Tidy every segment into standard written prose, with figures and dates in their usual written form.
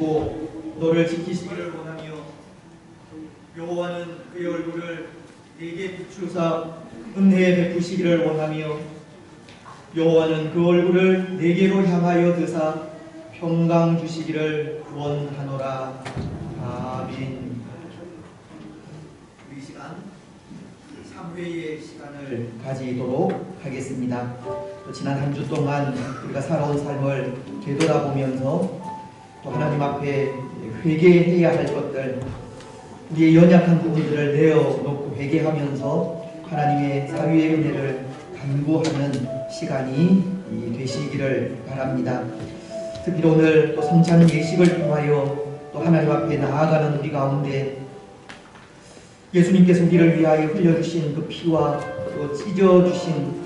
주시고 너를 지키시기를 원하며 여호와는 그의 얼굴을 네게 비추사 은혜 베푸시기를 원하며 여호와는 그 얼굴을 네게로 향하여 드사 평강 주시기를 원하노라. 아멘. 우리 시간 3회의 시간을 가지도록 하겠습니다. 지난 한 주 동안 우리가 살아온 삶을 되돌아보면서 또 하나님 앞에 회개해야 할 것들, 우리의 연약한 부분들을 내어놓고 회개하면서 하나님의 사위의 은혜를 간구하는 시간이 되시기를 바랍니다. 특히 오늘 또 성찬 예식을 통하여 또 하나님 앞에 나아가는 우리 가운데 예수님께서 우리를 위하여 흘려주신 그 피와 또 찢어주신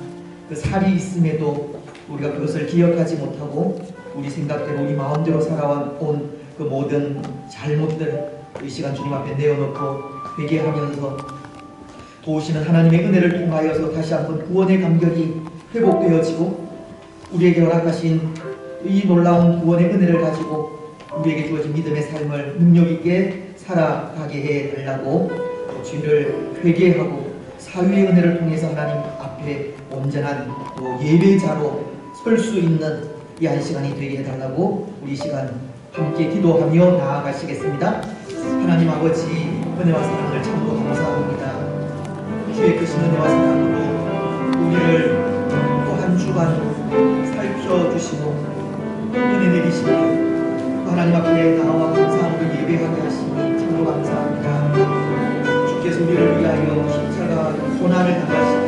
그 살이 있음에도 우리가 그것을 기억하지 못하고 우리 생각대로 우리 마음대로 살아온 그 모든 잘못들 이 시간 주님 앞에 내어놓고 회개하면서 도우시는 하나님의 은혜를 통하여서 다시 한번 구원의 감격이 회복되어지고 우리에게 허락하신 이 놀라운 구원의 은혜를 가지고 우리에게 주어진 믿음의 삶을 능력있게 살아가게 해달라고 주님을 회개하고 사위의 은혜를 통해서 하나님 앞에 온전한 또 예배자로 설 수 있는 이 한 시간이 되게 해달라고 우리 시간 함께 기도하며 나아가시겠습니다. 하나님 아버지 은혜와 사랑을 참으로 감사합니다. 주의 크신 은혜와 사랑으로 우리를 또 한 주간 살펴주시고 은혜 내리시고 하나님 앞에 나와 감사함으로 예배하게 하시니 참으로 감사합니다. 주께서 우리를 위하여 십자가 고난을 당하시고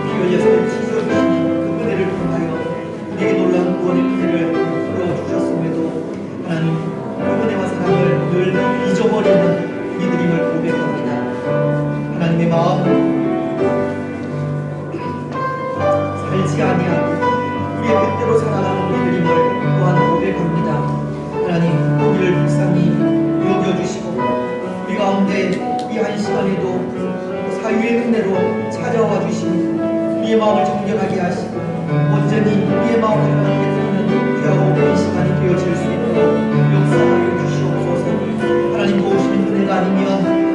피 흘려서 찢어주시니 그 은혜를 통하여 우리에게 놀라운 구원의 은혜를 풀어주셨음에도 하나님 그 은혜와 사랑을 늘 잊어버리는 우리들임을 고백합니다. 하나님의 마음 살지 아니하고 우리의 뜻대로 살아가는 우리들임을 또한 고백합니다. 하나님 우리를 불쌍히 여겨주시고 우리 가운데 이 한 시간에도 사유의 은혜로 찾아와 주시고 우리의 마음을 정결하게 하시고 온전히 우리의 마음을 하나님께 드리는 귀하고 이 시간이 되어질 수 있도록 역사하여 주시옵소서. 하나님 도우시는 은혜가 아니면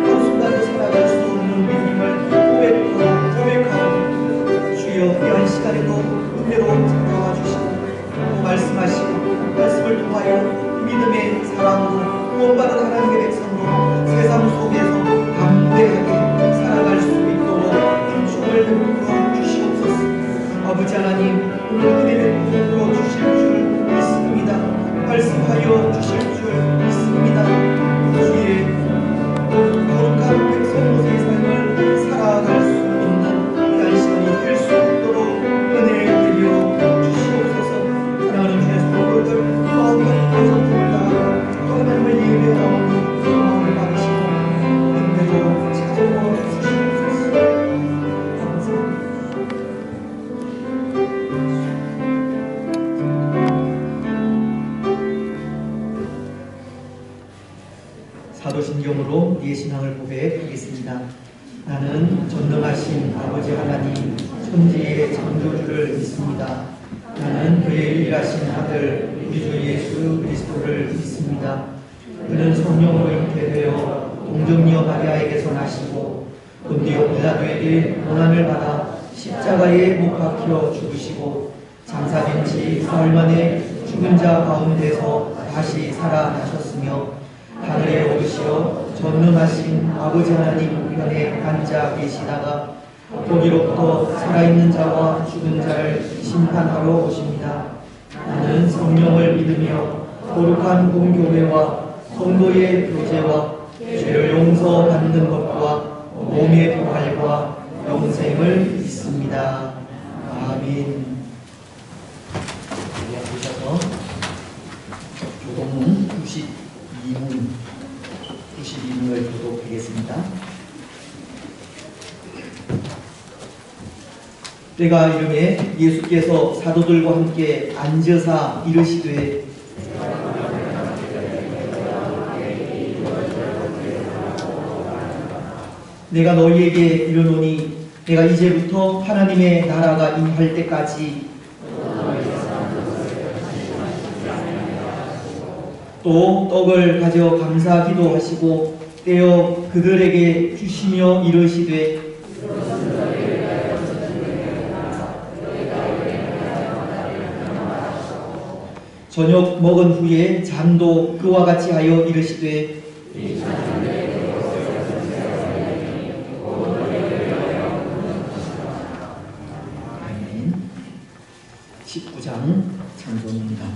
한순간도 살아갈 수 없는 우리님을 고백하고 주여 이 한 시간에도 은혜로 찾아와 주시고 말씀하시고 말씀을 통하여 믿음의 사랑으로 구원받은 하나님의 백성으로 세상 속에서 담대하게 살아갈 수 있도록 힘춤을 베풀어 주시옵소서. 아버지 하나님 오늘 은혜를 베풀어 주실 줄 믿습니다. 말씀하여 주실 줄 믿습니다. 주의 거룩한 백성으로서의 삶을 살아갈 수 있는 이 한 시간이 될 수 있도록 은혜를 드려 주시옵소서. 사랑하는 주의 성도들 마음과 힘과 성품을 다하여 또 하나님을 예배하오니 그 마음을 받으시고 은혜로 찾아와 주시옵소서. 감사합니다. 사도신경으로 네 신앙을 고백하겠습니다. 나는 전능하신 아버지 하나님 천지의 창조주를 믿습니다. 나는 그의 유일하신 아들 우리 주 예수 그리스도를 믿습니다. 그는 성령으로 잉태되어 동정녀 마리아에게서 나시고 본디오 빌라도에게 고난을 받아 십자가에 못 박혀 죽으시고 장사된 지 사흘 만에 죽은 자 가운데서 다시 살아나셨으며 하늘에 오르시어 전능하신 아버지 하나님 우편에 앉아 계시다가 거기로부터 살아있는 자와 죽은 자를 심판하러 오십니다. 나는 성령을 믿으며 거룩한 공교회와 성도의 교제와 죄를 용서받는 것과 몸의 부활과 영생을 믿습니다. 아멘. 보셔서 교동문 92문을 교독하겠습니다. 때가 이르매 예수께서 사도들과 함께 앉으사 이르시되 내가 너희에게 이르노니 내가 이제부터 하나님의 나라가 임할 때까지 또 떡을 가져 감사 기도하시고 떼어 그들에게 주시며 이르시되 저녁 먹은 후에 잔도 그와 같이 하여 이르시되 아멘. 19장 찬송입니다.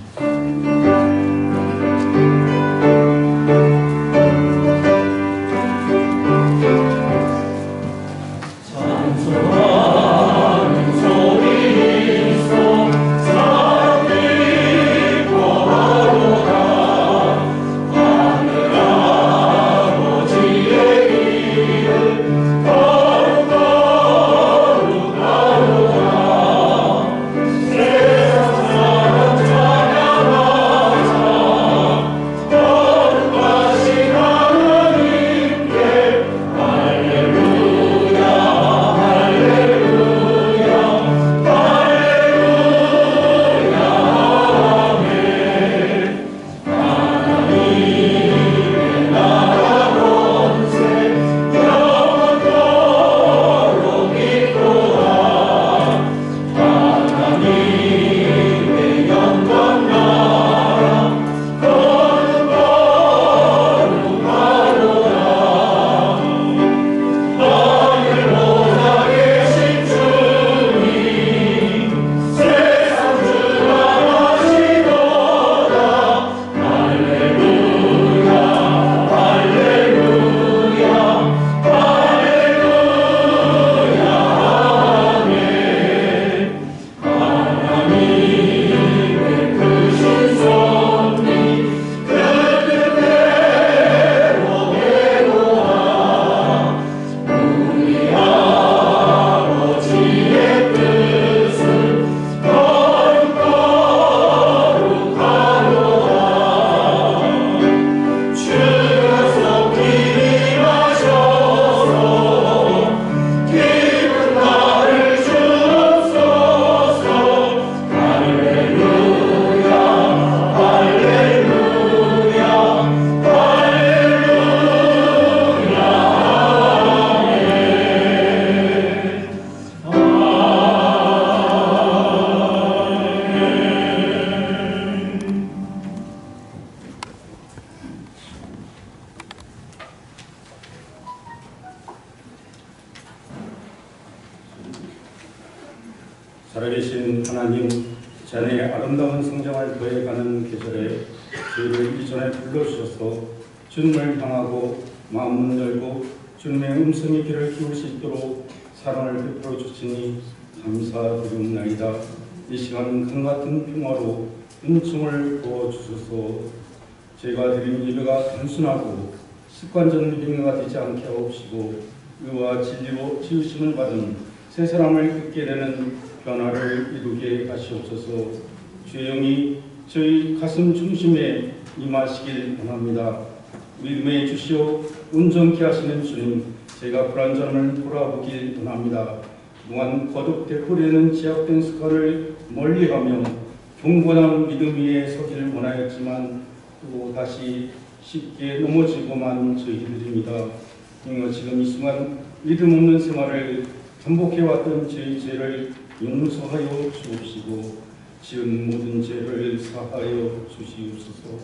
살아계신 하나님, 자네의 아름다운 성장을 더해가는 계절에 저희를 이전에 불러주셔서 주님을 향하고 마음을 열고 주님의 음성의 귀를 키울 수 있도록 사랑을 베풀어 주시니 감사드립나이다. 이 시간 강같은 평화로 은총을 부어주소서. 제가 드린 예배가 단순하고 습관적인 행위가 되지 않게 하옵시고 의와 진리로 치유심을 받은 새 사람을 갖게 되는 변화를 이루게 하시옵소서. 주의 영이 저희 가슴 중심에 임하시길 원합니다. 믿음의 주시오 온전케 하시는 주님, 제가 불완전함을 돌아보길 원합니다. 무한 거듭 되풀이되는 제약된 습관을 멀리하며 경건한 믿음 위에 서기를 원하였지만 또 다시 쉽게 넘어지고만 저희들입니다. 지금 이 순간 믿음 없는 생활을 반복해왔던 저희 죄를 용서하여 주옵시고 지은 모든 죄를 사하여 주시옵소서.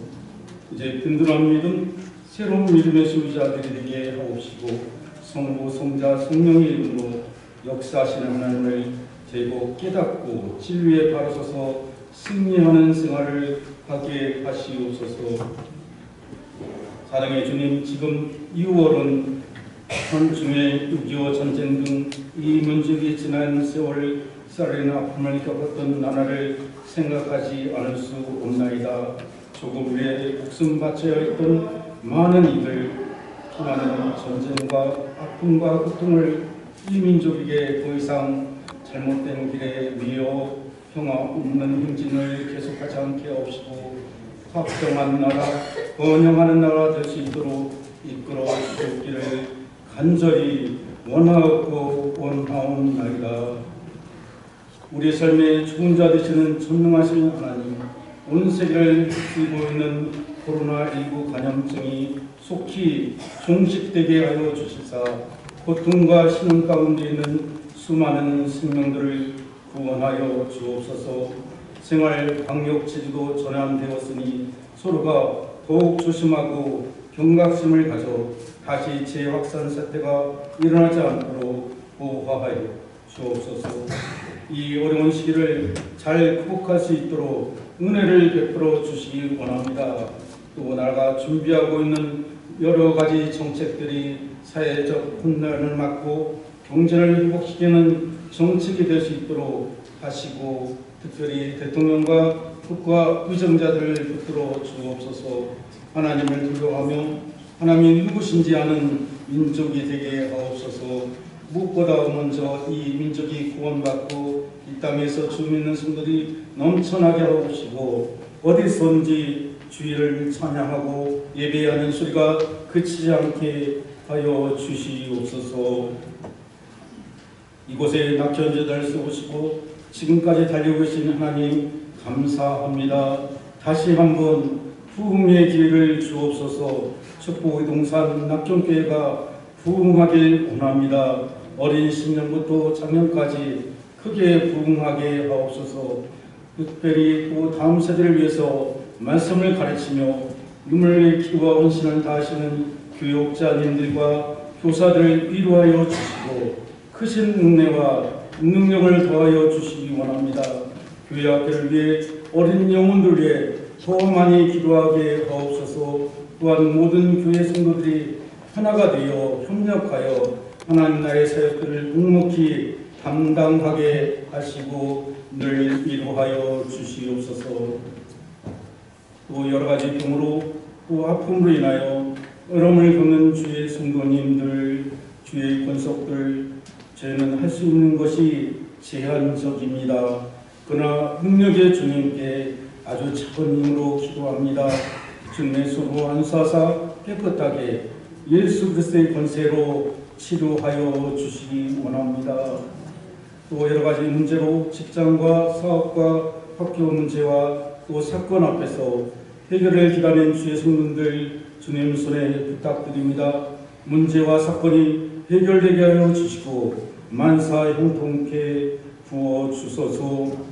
이제 든든한 믿음, 새로운 믿음의 소유자들이 되게 하옵시고 성부, 성자, 성령의 이름으로 역사하시는 하나님을 제고 깨닫고 진리에 바로 서서 승리하는 생활을 하게 하시옵소서. 사랑의 주님, 지금 2월은 한중의 6.25 전쟁 등 이 민족이 지난 세월 쌀이나 아픔을 겪었던 나라를 생각하지 않을 수 없나이다. 조금 위에 목숨 바쳐야 했던 많은 이들, 피나는 전쟁과 아픔과 고통을 이 민족에게 더 이상 잘못된 길에 미어 평화 없는 행진을 계속하지 않게 하옵시고 합정한 나라, 번영하는 나라 될 수 있도록 이끌어 주옵기를 간절히 원하옵고 원하옵나이다. 우리 삶의 주권자 되시는 전능하신 하나님, 온 세계를 휩쓸고 있는 코로나19 감염증이 속히 종식되게 하여 주시사 고통과 신음 가운데 있는 수많은 생명들을 구원하여 주옵소서. 생활 방역 지지도 전환되었으니 서로가 더욱 조심하고 경각심을 가져 다시 재확산 사태가 일어나지 않도록 보호하여 주옵소서. 이 어려운 시기를 잘 극복할 수 있도록 은혜를 베풀어 주시기 원합니다. 또 나라가 준비하고 있는 여러 가지 정책들이 사회적 혼란을 막고 경제를 회복시키는 정책이 될 수 있도록 하시고, 특별히 대통령과 국가 위정자들을 붙들어 주옵소서. 하나님을 두려워하며 하나님이 누구신지 아는 민족이 되게 하옵소서. 무엇보다 먼저 이 민족이 구원받고 이 땅에서 주 믿는 성도들이 넘쳐나게 하옵시고, 어디선지 주의를 찬양하고 예배하는 소리가 그치지 않게 하여 주시옵소서. 이곳에 낙천제단을 세우시고 지금까지 달리고 계신 하나님 감사합니다. 다시 한번 부흥의 기회를 주옵소서. 축복의동산 낙천교회가 부흥하길 원합니다. 어린 신년부터 작년까지 크게 부흥하게 하옵소서. 특별히 또 다음 세대를 위해서 말씀을 가르치며 눈물의 기도와 헌신을 다하시는 교육자님들과 교사들을 위로하여 주시고 크신 은혜와 능력을 더하여 주시기 원합니다. 교회 학교를 위해 어린 영혼들 위해 더 많이 기도하게 하옵소서. 또한 모든 교회 성도들이 하나가 되어 협력하여 하나님 나라의 사역들을 묵묵히 담당하게 하시고 늘 위로하여 주시옵소서. 또 여러 가지 병으로 또 아픔으로 인하여 어려움을 겪는 주의 성도님들, 주의 권속들, 저희는 할 수 있는 것이 제한적입니다. 그러나 능력의 주님께 아주 작은 힘으로 기도합니다. 주님의 손으로 안수하사 깨끗하게 예수 그리스도의 권세로 치료하여 주시기 원합니다. 또 여러 가지 문제로 직장과 사업과 학교 문제와 또 사건 앞에서 해결을 기다리는 주의 성도들 주님 손에 부탁드립니다. 문제와 사건이 해결되게 하여 주시고 만사 형통케 부어주소서.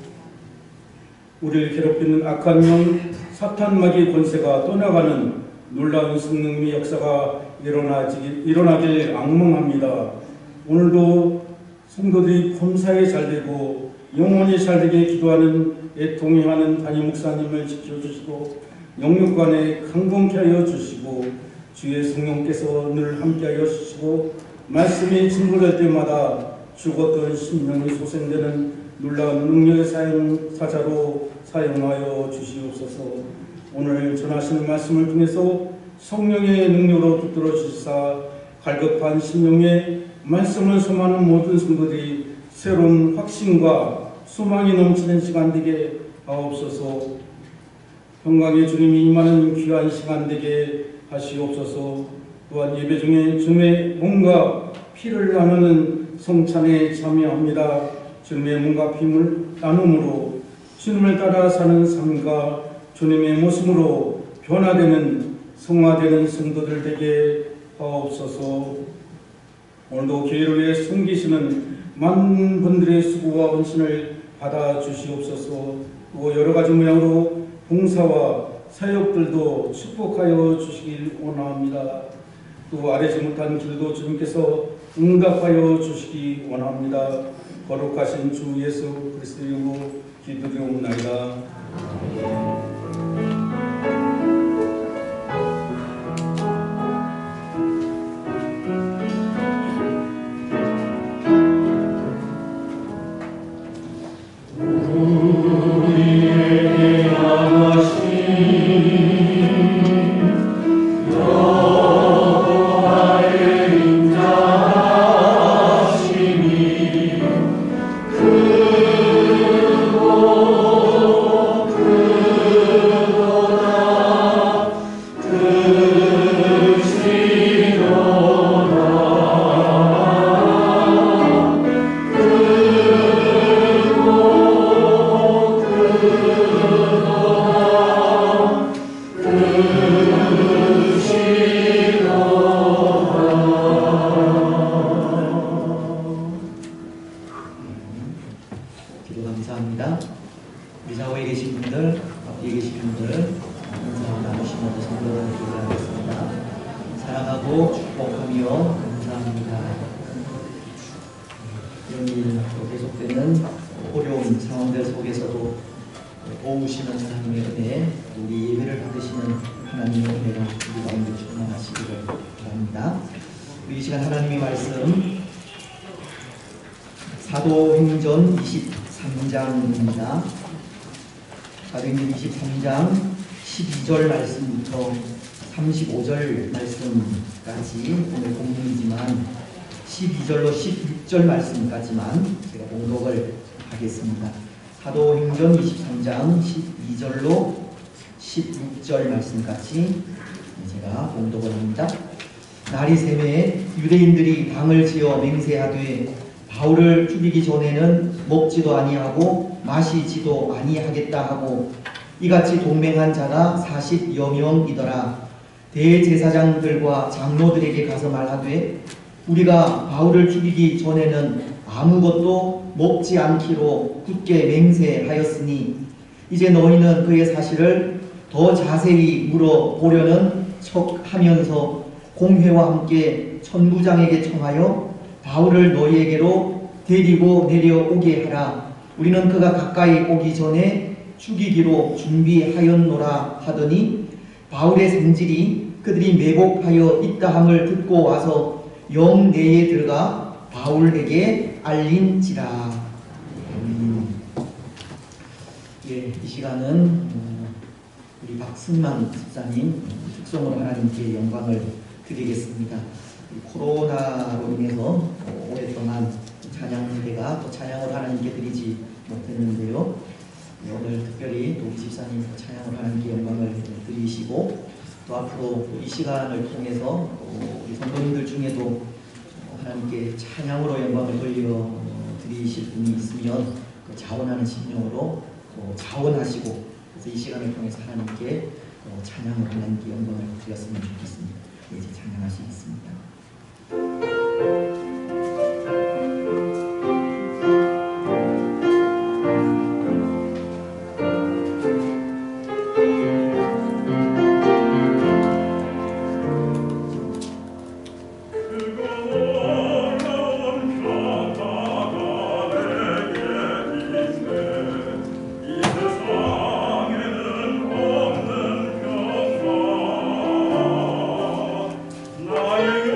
우리를 괴롭히는 악한 영 사탄 마귀의 권세가 떠나가는 놀라운 성령의 역사가 일어나길 앙망합니다. 오늘도 성도들이 범사에 잘되고 영원히 잘되게 기도하는 애통해하는 담임 목사님을 지켜주시고 영육간에 강건케 하여 주시고 주의 성령께서 늘 함께하여 주시고 말씀이 증거될 때마다 죽었던 심령이 소생되는 놀라운 능력의 사자로 사용하여 주시옵소서. 오늘 전하시는 말씀을 통해서 성령의 능력으로 붙들어 주시사 갈급한 심령에 말씀을 소망하는 모든 성도들이 새로운 확신과 소망이 넘치는 시간 되게 하옵소서. 평강의 주님이 임하는 귀한 시간 되게 하시옵소서. 또한 예배 중에 주님의 몸과 피를 나누는 성찬에 참여합니다. 주님의 몸과 피를 나눔으로 주님을 따라 사는 삶과 주님의 모습으로 변화되는 성화되는 성도들 되게 하옵소서. 오늘도 교회를 위해 섬기시는 많은 분들의 수고와 헌신을 받아 주시옵소서. 또 여러 가지 모양으로 봉사와 사역들도 축복하여 주시길 원합니다. 또 아뢰지 못한 길도 주님께서 응답하여 주시기 원합니다. 거룩하신 주 예수 그리스도의 이름으로 기도드리옵나이다. 그 감사합니다. 이런 일 계속되는 어려운 상황들 속에서도 도우시는 하나님의 은혜, 우리 예배를 받으시는 하나님의 은혜가 우리 가운데 충만하시기를 바랍니다. 우리 이 시간 하나님의 말씀 사도행전 23장입니다. 사도행전 23장 12절 말씀부터 35절 말씀까지 오늘 본문이지만 12절로 16절 말씀까지만 제가 봉독을 하겠습니다. 사도행전 23장 12절로 16절 말씀까지 제가 봉독을 합니다. 날이 새매 유대인들이 방을 지어 맹세하되 바울을 죽이기 전에는 먹지도 아니하고 마시지도 아니하겠다 하고 이같이 동맹한 자가 40여 명이더라. 대제사장들과 장로들에게 가서 말하되 우리가 바울을 죽이기 전에는 아무것도 먹지 않기로 굳게 맹세하였으니 이제 너희는 그의 사실을 더 자세히 물어보려는 척하면서 공회와 함께 천부장에게 청하여 바울을 너희에게로 데리고 내려오게 하라. 우리는 그가 가까이 오기 전에 죽이기로 준비하였노라 하더니 바울의 생질이 그들이 매복하여 있다함을 듣고 와서 영내에 들어가 바울에게 알린지라. 예, 이 시간은 우리 박승만 집사님 특성으로 하나님께 영광을 드리겠습니다. 코로나로 인해서 오랫동안 찬양 무대가 또 찬양을 하나님께 드리지 못했는데요. 오늘 특별히 또 우리 집사님 찬양을 하나님께 영광을 드리시고 또 앞으로 이 시간을 통해서 우리 성도님들 중에도 하나님께 찬양으로 영광을 돌려 드리실 분이 있으면 그 자원하는 심령으로 자원하시고 그래서 이 시간을 통해서 하나님께 찬양으로 하나님께 영광을 드렸으면 좋겠습니다. 이제 찬양하시겠습니다. 나에게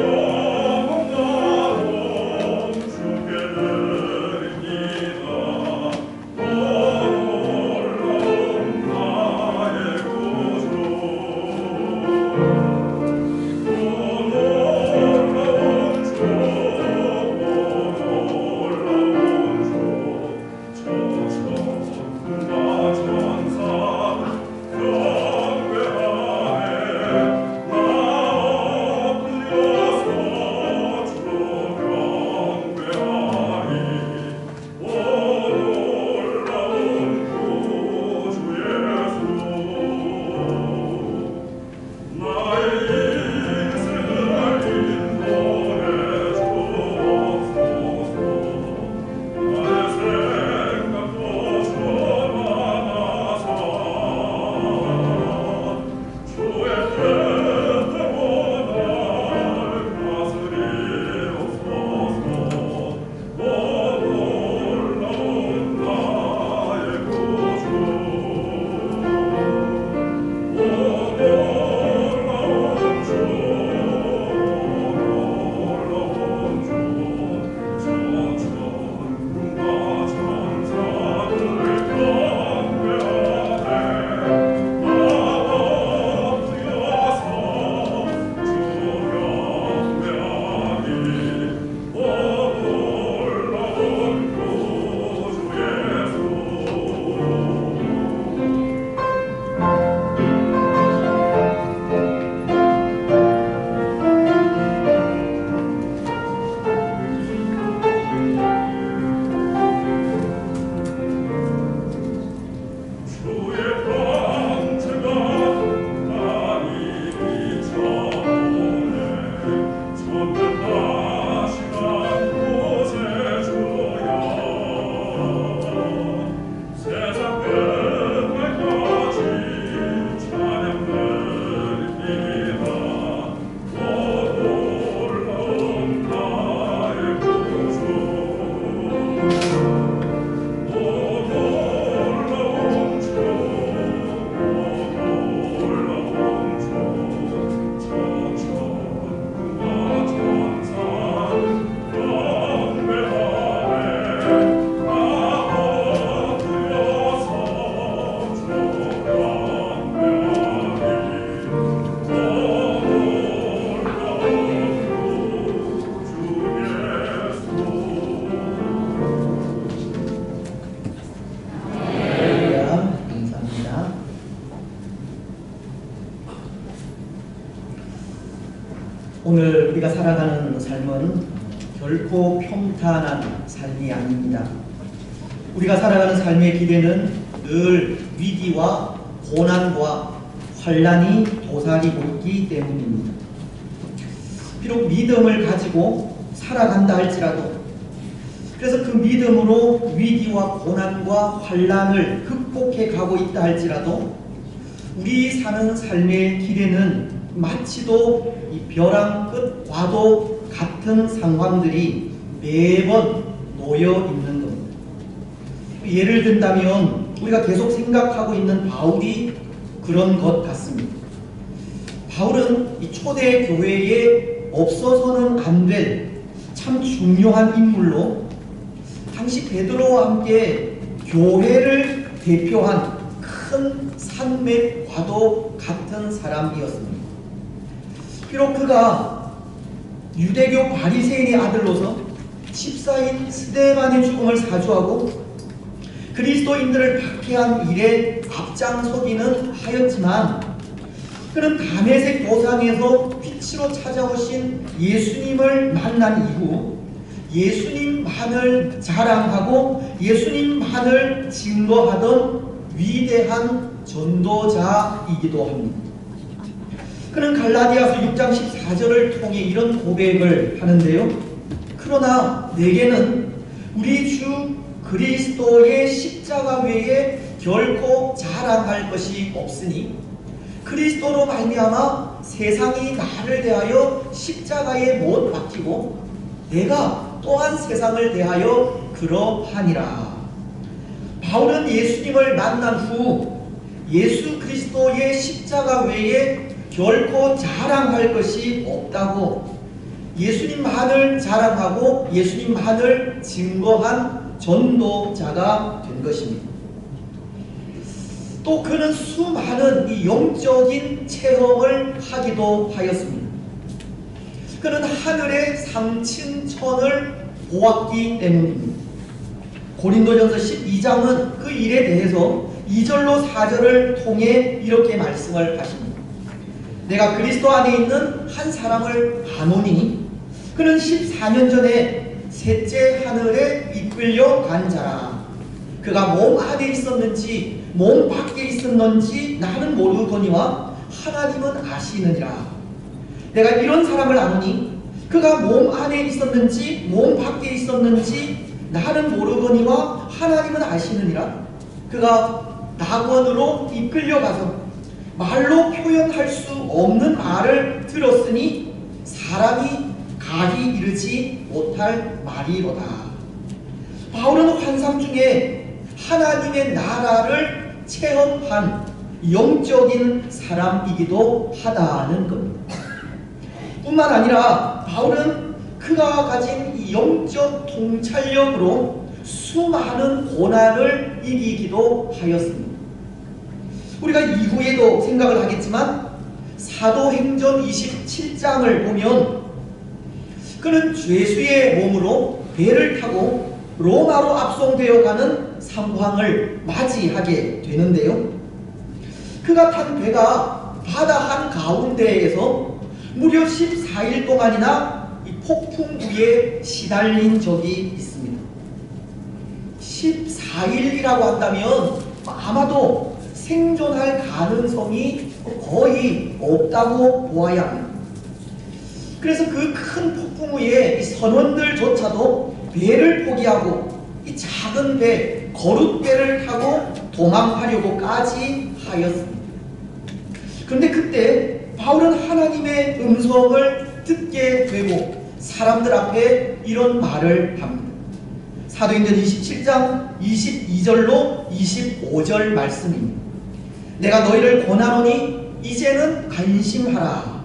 우리가 살아가는 삶은 결코 평탄한 삶이 아닙니다. 우리가 살아가는 삶의 기대는 늘 위기와 고난과 환난이 도사리고 있기 때문입니다. 비록 믿음을 가지고 살아간다 할지라도, 그래서 그 믿음으로 위기와 고난과 환난을 극복해 가고 있다 할지라도 우리 사는 삶의 길에는 마치도 이 벼랑 끝과도 같은 상황들이 매번 놓여 있는 겁니다. 예를 든다면 우리가 계속 생각하고 있는 바울이 그런 것 같습니다. 바울은 이 초대 교회에 없어서는 안 될 참 중요한 인물로 당시 베드로와 함께 교회를 대표한 큰 산맥과도 같은 사람이었습니다. 비록 그가 유대교 바리새인의 아들로서 집사인 스데반의 죽음을 사주하고 그리스도인들을 박해한 일에 앞장서기는 하였지만, 그는 다메섹 도상에서 빛으로 찾아오신 예수님을 만난 이후 예수님만을 자랑하고 예수님만을 증거하던 위대한 전도자이기도 합니다. 그는 갈라디아서 6장 14절을 통해 이런 고백을 하는데요. 그러나 내게는 우리 주 그리스도의 십자가 외에 결코 자랑할 것이 없으니 그리스도로 말미암아 세상이 나를 대하여 십자가에 못 박히고 내가 또한 세상을 대하여 그러하니라. 바울은 예수님을 만난 후 예수 그리스도의 십자가 외에 결코 자랑할 것이 없다고 예수님만을 자랑하고 예수님만을 증거한 전도자가 된 것입니다. 또 그는 수많은 이 영적인 체험을 하기도 하였습니다. 그는 하늘의 상층천을 보았기 때문입니다. 고린도전서 12장은 그 일에 대해서 2절로 4절을 통해 이렇게 말씀을 하십니다. 내가 그리스도 안에 있는 한 사람을 아노니 그는 14년 전에 셋째 하늘에 이끌려 간 자라. 그가 몸 안에 있었는지 몸 밖에 있었는지 나는 모르거니와 하나님은 아시느니라. 내가 이런 사람을 아노니 그가 몸 안에 있었는지 몸 밖에 있었는지 나는 모르거니와 하나님은 아시느니라. 그가 낙원으로 이끌려가서 말로 표현할 수 없는 말을 들었으니 사람이 가히 이르지 못할 말이로다. 바울은 환상 중에 하나님의 나라를 체험한 영적인 사람이기도 하다는 겁니다. 뿐만 아니라 바울은 그가 가진 이 영적 통찰력으로 수많은 고난을 이기기도 하였습니다. 우리가 이후에도 생각을 하겠지만 사도행전 27장을 보면 그는 죄수의 몸으로 배를 타고 로마로 압송되어 가는 상황을 맞이하게 되는데요. 그가 탄 배가 바다 한가운데에서 무려 14일 동안이나 이 폭풍 위에 시달린 적이 있습니다. 14일이라고 한다면 아마도 생존할 가능성이 거의 없다고 보아야 합니다. 그래서 그 큰 폭풍 위에 이 선원들조차도 배를 포기하고 이 작은 배, 거룻배를 타고 도망하려고까지 하였습니다. 그런데 그때 바울은 하나님의 음성을 듣게 되고 사람들 앞에 이런 말을 합니다. 사도행전 27장 22절로 25절 말씀입니다. 내가 너희를 권하노니 이제는 안심하라.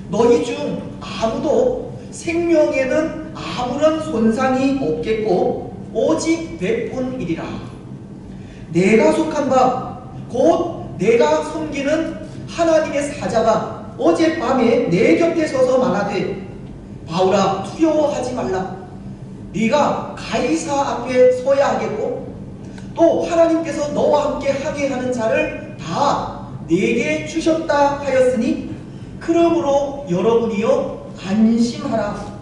너희 중 아무도 생명에는 아무런 손상이 없겠고 오직 배뿐이리라. 내가 속한 바 곧 내가 섬기는 하나님의 사자가 어젯밤에 내 곁에 서서 말하되 바울아 두려워하지 말라. 네가 가이사 앞에 서야 하겠고 또 하나님께서 너와 함께 하게 하는 자를 다 내게 주셨다 하였으니 그러므로 여러분이여 안심하라.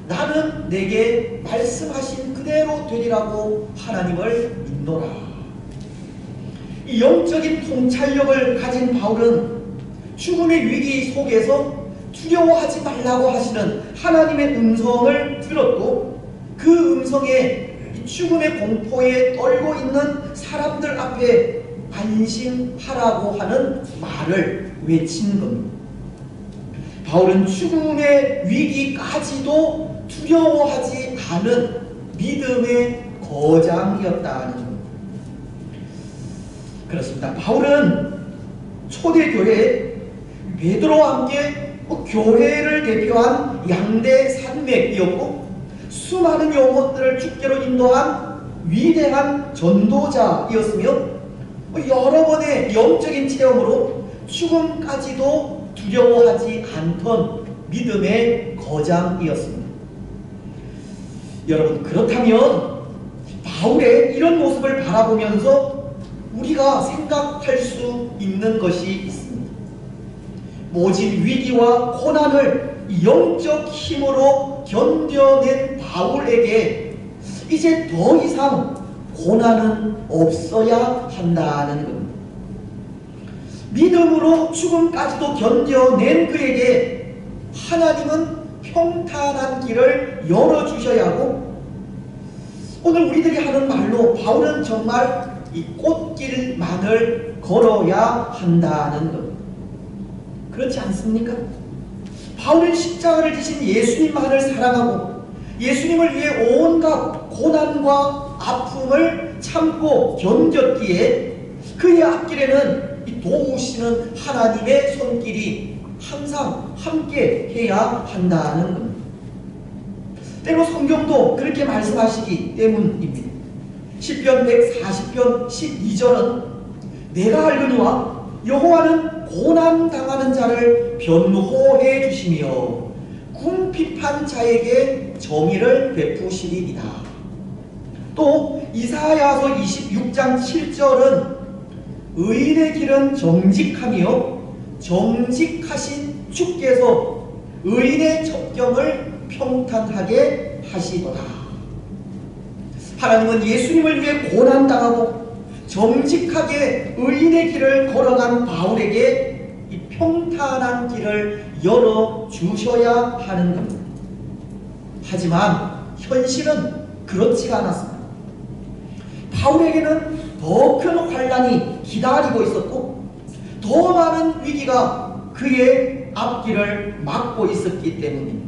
나는 내게 말씀하신 그대로 되리라고 하나님을 믿노라. 이 영적인 통찰력을 가진 바울은 죽음의 위기 속에서 두려워하지 말라고 하시는 하나님의 음성을 들었고, 그 음성에 죽음의 공포에 떨고 있는 사람들 앞에 안심하라고 하는 말을 외친 겁니다. 바울은 죽음의 위기까지도 두려워하지 않은 믿음의 거장이었다는 겁니다. 그렇습니다. 바울은 초대교회 베드로와 함께 교회를 대표한 양대 산맥이었고, 수많은 영혼들을 주께로 인도한 위대한 전도자이었으며, 여러 번의 영적인 체험으로 죽음까지도 두려워하지 않던 믿음의 거장이었습니다. 여러분, 그렇다면 바울의 이런 모습을 바라보면서 우리가 생각할 수 있는 것이 있습니다. 모진 위기와 고난을 영적 힘으로 견뎌낸 바울에게 이제 더 이상 고난은 없어야 한다는 겁니다. 믿음으로 죽음까지도 견뎌낸 그에게 하나님은 평탄한 길을 열어주셔야 하고, 오늘 우리들이 하는 말로 바울은 정말 이 꽃길만을 걸어야 한다는 것. 그렇지 않습니까? 바울은 십자가를 지신 예수님만을 사랑하고 예수님을 위해 온갖 고난과 아픔을 참고 견뎠기에 그의 앞길에는 이 도우시는 하나님의 손길이 항상 함께 해야 한다는 겁니다. 때로 성경도 그렇게 말씀하시기 때문입니다. 시편 140편 12절은 내가 알거니와 여호와는 고난당하는 자를 변호해 주시며 궁핍한 자에게 정의를 베푸시리이다. 또 이사야서 26장 7절은 의인의 길은 정직하며 정직하신 주께서 의인의 첩경을 평탄하게 하시도다. 하나님은 예수님을 위해 고난당하고 정직하게 의인의 길을 걸어간 바울에게 이 평탄한 길을 열어주셔야 하는 겁니다. 하지만 현실은 그렇지가 않았습니다. 바울에게는 더 큰 환난이 기다리고 있었고, 더 많은 위기가 그의 앞길을 막고 있었기 때문입니다.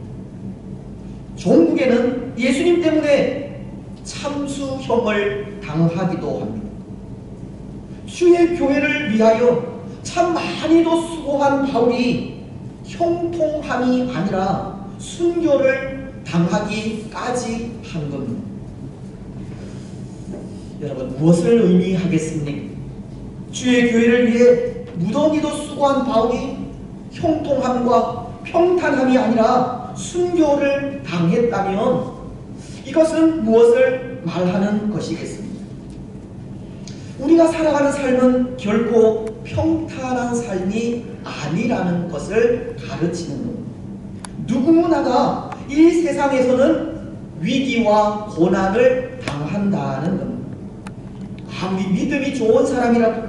종국에는 예수님 때문에 참수형을 당하기도 합니다. 주의 교회를 위하여 참 많이도 수고한 바울이 형통함이 아니라 순교를 당하기까지 한 겁니다. 여러분, 무엇을 의미하겠습니까? 주의 교회를 위해 무더기도 수고한 바울이 형통함과 평탄함이 아니라 순교를 당했다면 이것은 무엇을 말하는 것이겠습니까? 우리가 살아가는 삶은 결코 평탄한 삶이 아니라는 것을 가르치는 겁니다. 누구나가 이 세상에서는 위기와 고난을 당한다는 겁니다. 아무리 믿음이 좋은 사람이라도,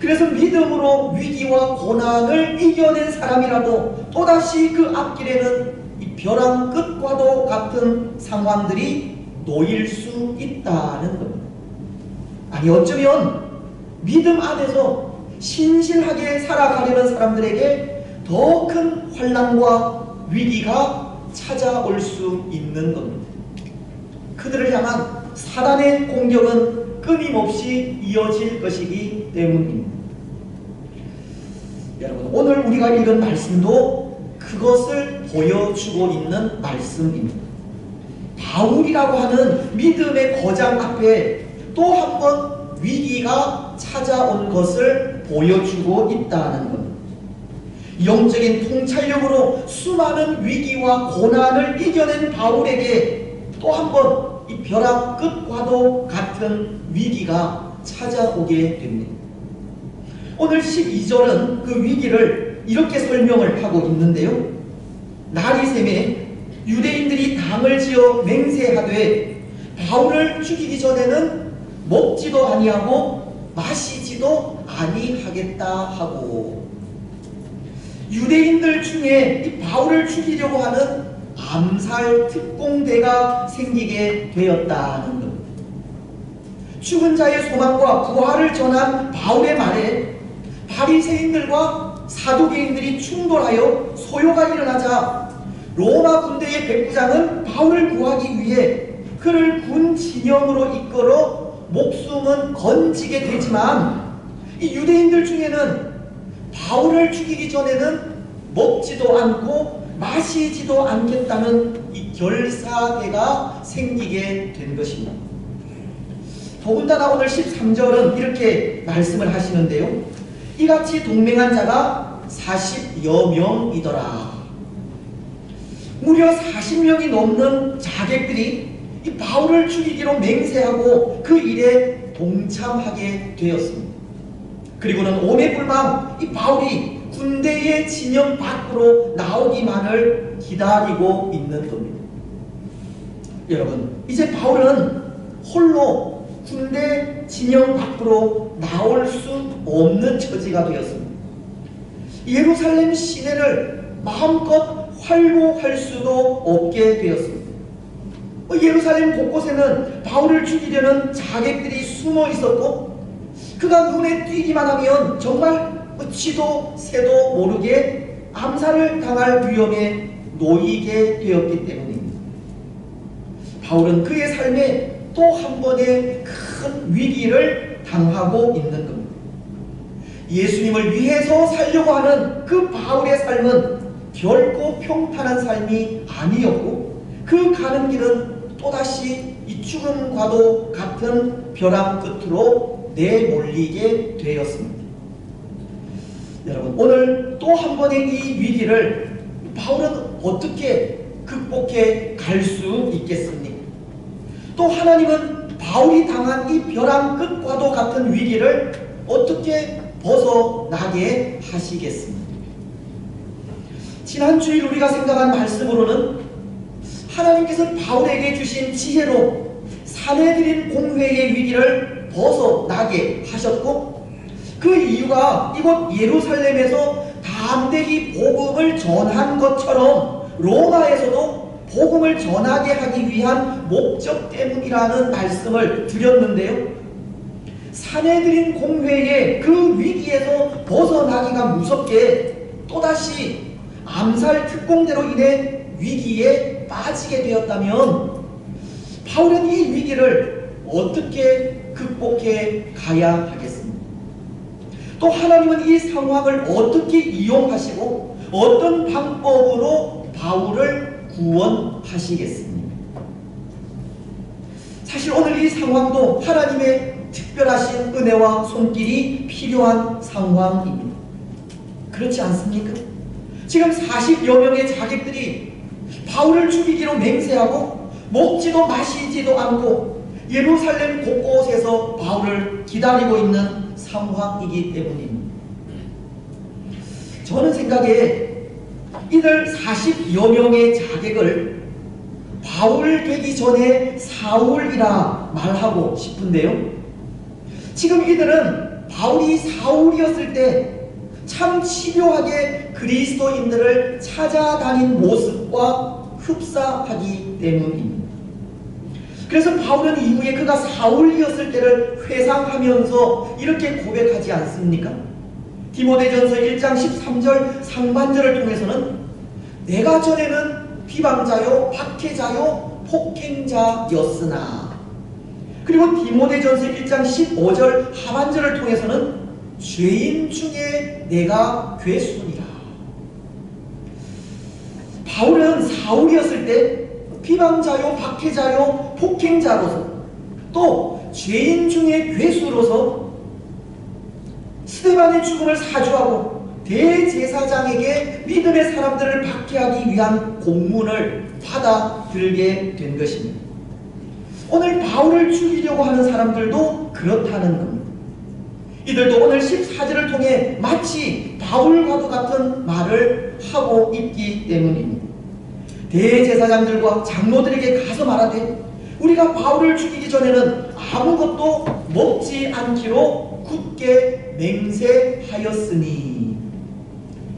그래서 믿음으로 위기와 고난을 이겨낸 사람이라도 또다시 그 앞길에는 이 벼랑 끝과도 같은 상황들이 놓일 수 있다는 겁니다. 아니, 어쩌면 믿음 안에서 신실하게 살아가려는 사람들에게 더 큰 환난과 위기가 찾아올 수 있는 겁니다. 그들을 향한 사단의 공격은 끊임없이 이어질 것이기 때문입니다. 여러분, 오늘 우리가 읽은 말씀도 그것을 보여주고 있는 말씀입니다. 바울이라고 하는 믿음의 거장 앞에 또 한 번 위기가 찾아온 것을 보여주고 있다는 것. 영적인 통찰력으로 수많은 위기와 고난을 이겨낸 바울에게 또 한 번 이 벼랑 끝과도 같은 위기가 찾아오게 됩니다. 오늘 12절은 그 위기를 이렇게 설명을 하고 있는데요. 날이 새매 유대인들이 당을 지어 맹세하되 바울을 죽이기 전에는 먹지도 아니하고 마시지도 아니하겠다 하고, 유대인들 중에 이 바울을 죽이려고 하는 암살 특공대가 생기게 되었다는 것. 죽은 자의 소망과 부활을 전한 바울의 말에 바리새인들과 사두개인들이 충돌하여 소요가 일어나자 로마 군대의 백부장은 바울을 구하기 위해 그를 군 진영으로 이끌어 목숨은 건지게 되지만, 이 유대인들 중에는 바울을 죽이기 전에는 먹지도 않고 마시지도 않겠다는 이 결사대가 생기게 된 것입니다. 더군다나 오늘 13절은 이렇게 말씀을 하시는데요. 이같이 동맹한 자가 40여 명이더라. 무려 40명이 넘는 자객들이 이 바울을 죽이기로 맹세하고 그 일에 동참하게 되었습니다. 그리고는 오매불망 이 바울이 군대의 진영 밖으로 나오기만을 기다리고 있는 겁니다. 여러분, 이제 바울은 홀로 군대 진영 밖으로 나올 수 없는 처지가 되었습니다. 예루살렘 시내를 마음껏 활보할 수도 없게 되었습니다. 예루살렘 곳곳에는 바울을 죽이려는 자객들이 숨어 있었고, 그가 눈에 띄기만 하면 정말 지도 새도 모르게 암살을 당할 위험에 놓이게 되었기 때문입니다. 바울은 그의 삶에 또 한 번의 큰 위기를 당하고 있는 겁니다. 예수님을 위해서 살려고 하는 그 바울의 삶은 결코 평탄한 삶이 아니었고, 그 가는 길은 또다시 이 죽음과도 같은 벼랑 끝으로 내몰리게 되었습니다. 여러분, 오늘 또 한 번의 이 위기를 바울은 어떻게 극복해 갈 수 있겠습니까? 또 하나님은 바울이 당한 이 벼랑 끝과도 같은 위기를 어떻게 벗어나게 하시겠습니까? 지난 주일 우리가 생각한 말씀으로는 하나님께서 바울에게 주신 지혜로 사내들인 공회의 위기를 벗어나게 하셨고, 그 이유가 이곳 예루살렘에서 담대히 복음을 전한 것처럼 로마에서도 복음을 전하게 하기 위한 목적 때문이라는 말씀을 드렸는데요. 사내들인 공회의 그 위기에서 벗어나기가 무섭게 또다시 암살 특공대로 인해 위기에 빠지게 되었다면, 바울은 이 위기를 어떻게 극복해 가야 하겠습니까? 또 하나님은 이 상황을 어떻게 이용하시고 어떤 방법으로 바울을 구원하시겠습니까? 사실 오늘 이 상황도 하나님의 특별하신 은혜와 손길이 필요한 상황입니다. 그렇지 않습니까? 지금 40여 명의 자객들이 바울을 죽이기로 맹세하고 먹지도 마시지도 않고 예루살렘 곳곳에서 바울을 기다리고 있는 상황이기 때문입니다. 저는 생각에 이들 40여 명의 자객을 바울 되기 전에 사울이라 말하고 싶은데요. 지금 이들은 바울이 사울이었을 때 참 집요하게 그리스도인들을 찾아다닌 모습과 흡사하기 때문입니다. 그래서 바울은 이후에 그가 사울이었을 때를 회상하면서 이렇게 고백하지 않습니까? 디모데전서 1장 13절 상반절을 통해서는 내가 전에는 비방자요 박해자요 폭행자였으나, 그리고 디모데전서 1장 15절 하반절을 통해서는 죄인 중에 내가 괴수니라. 바울은 사울이었을 때 비방자요 박해자요 폭행자로서, 또 죄인 중에 괴수로서 스데반의 죽음을 사주하고 대제사장에게 믿음의 사람들을 박해하기 위한 공문을 받아들게 된 것입니다. 오늘 바울을 죽이려고 하는 사람들도 그렇다는 겁니다. 이들도 오늘 14절을 통해 마치 바울과도 같은 말을 하고 있기 때문입니다. 대제사장들과 장로들에게 가서 말하되 우리가 바울을 죽이기 전에는 아무것도 먹지 않기로 굳게 맹세하였으니,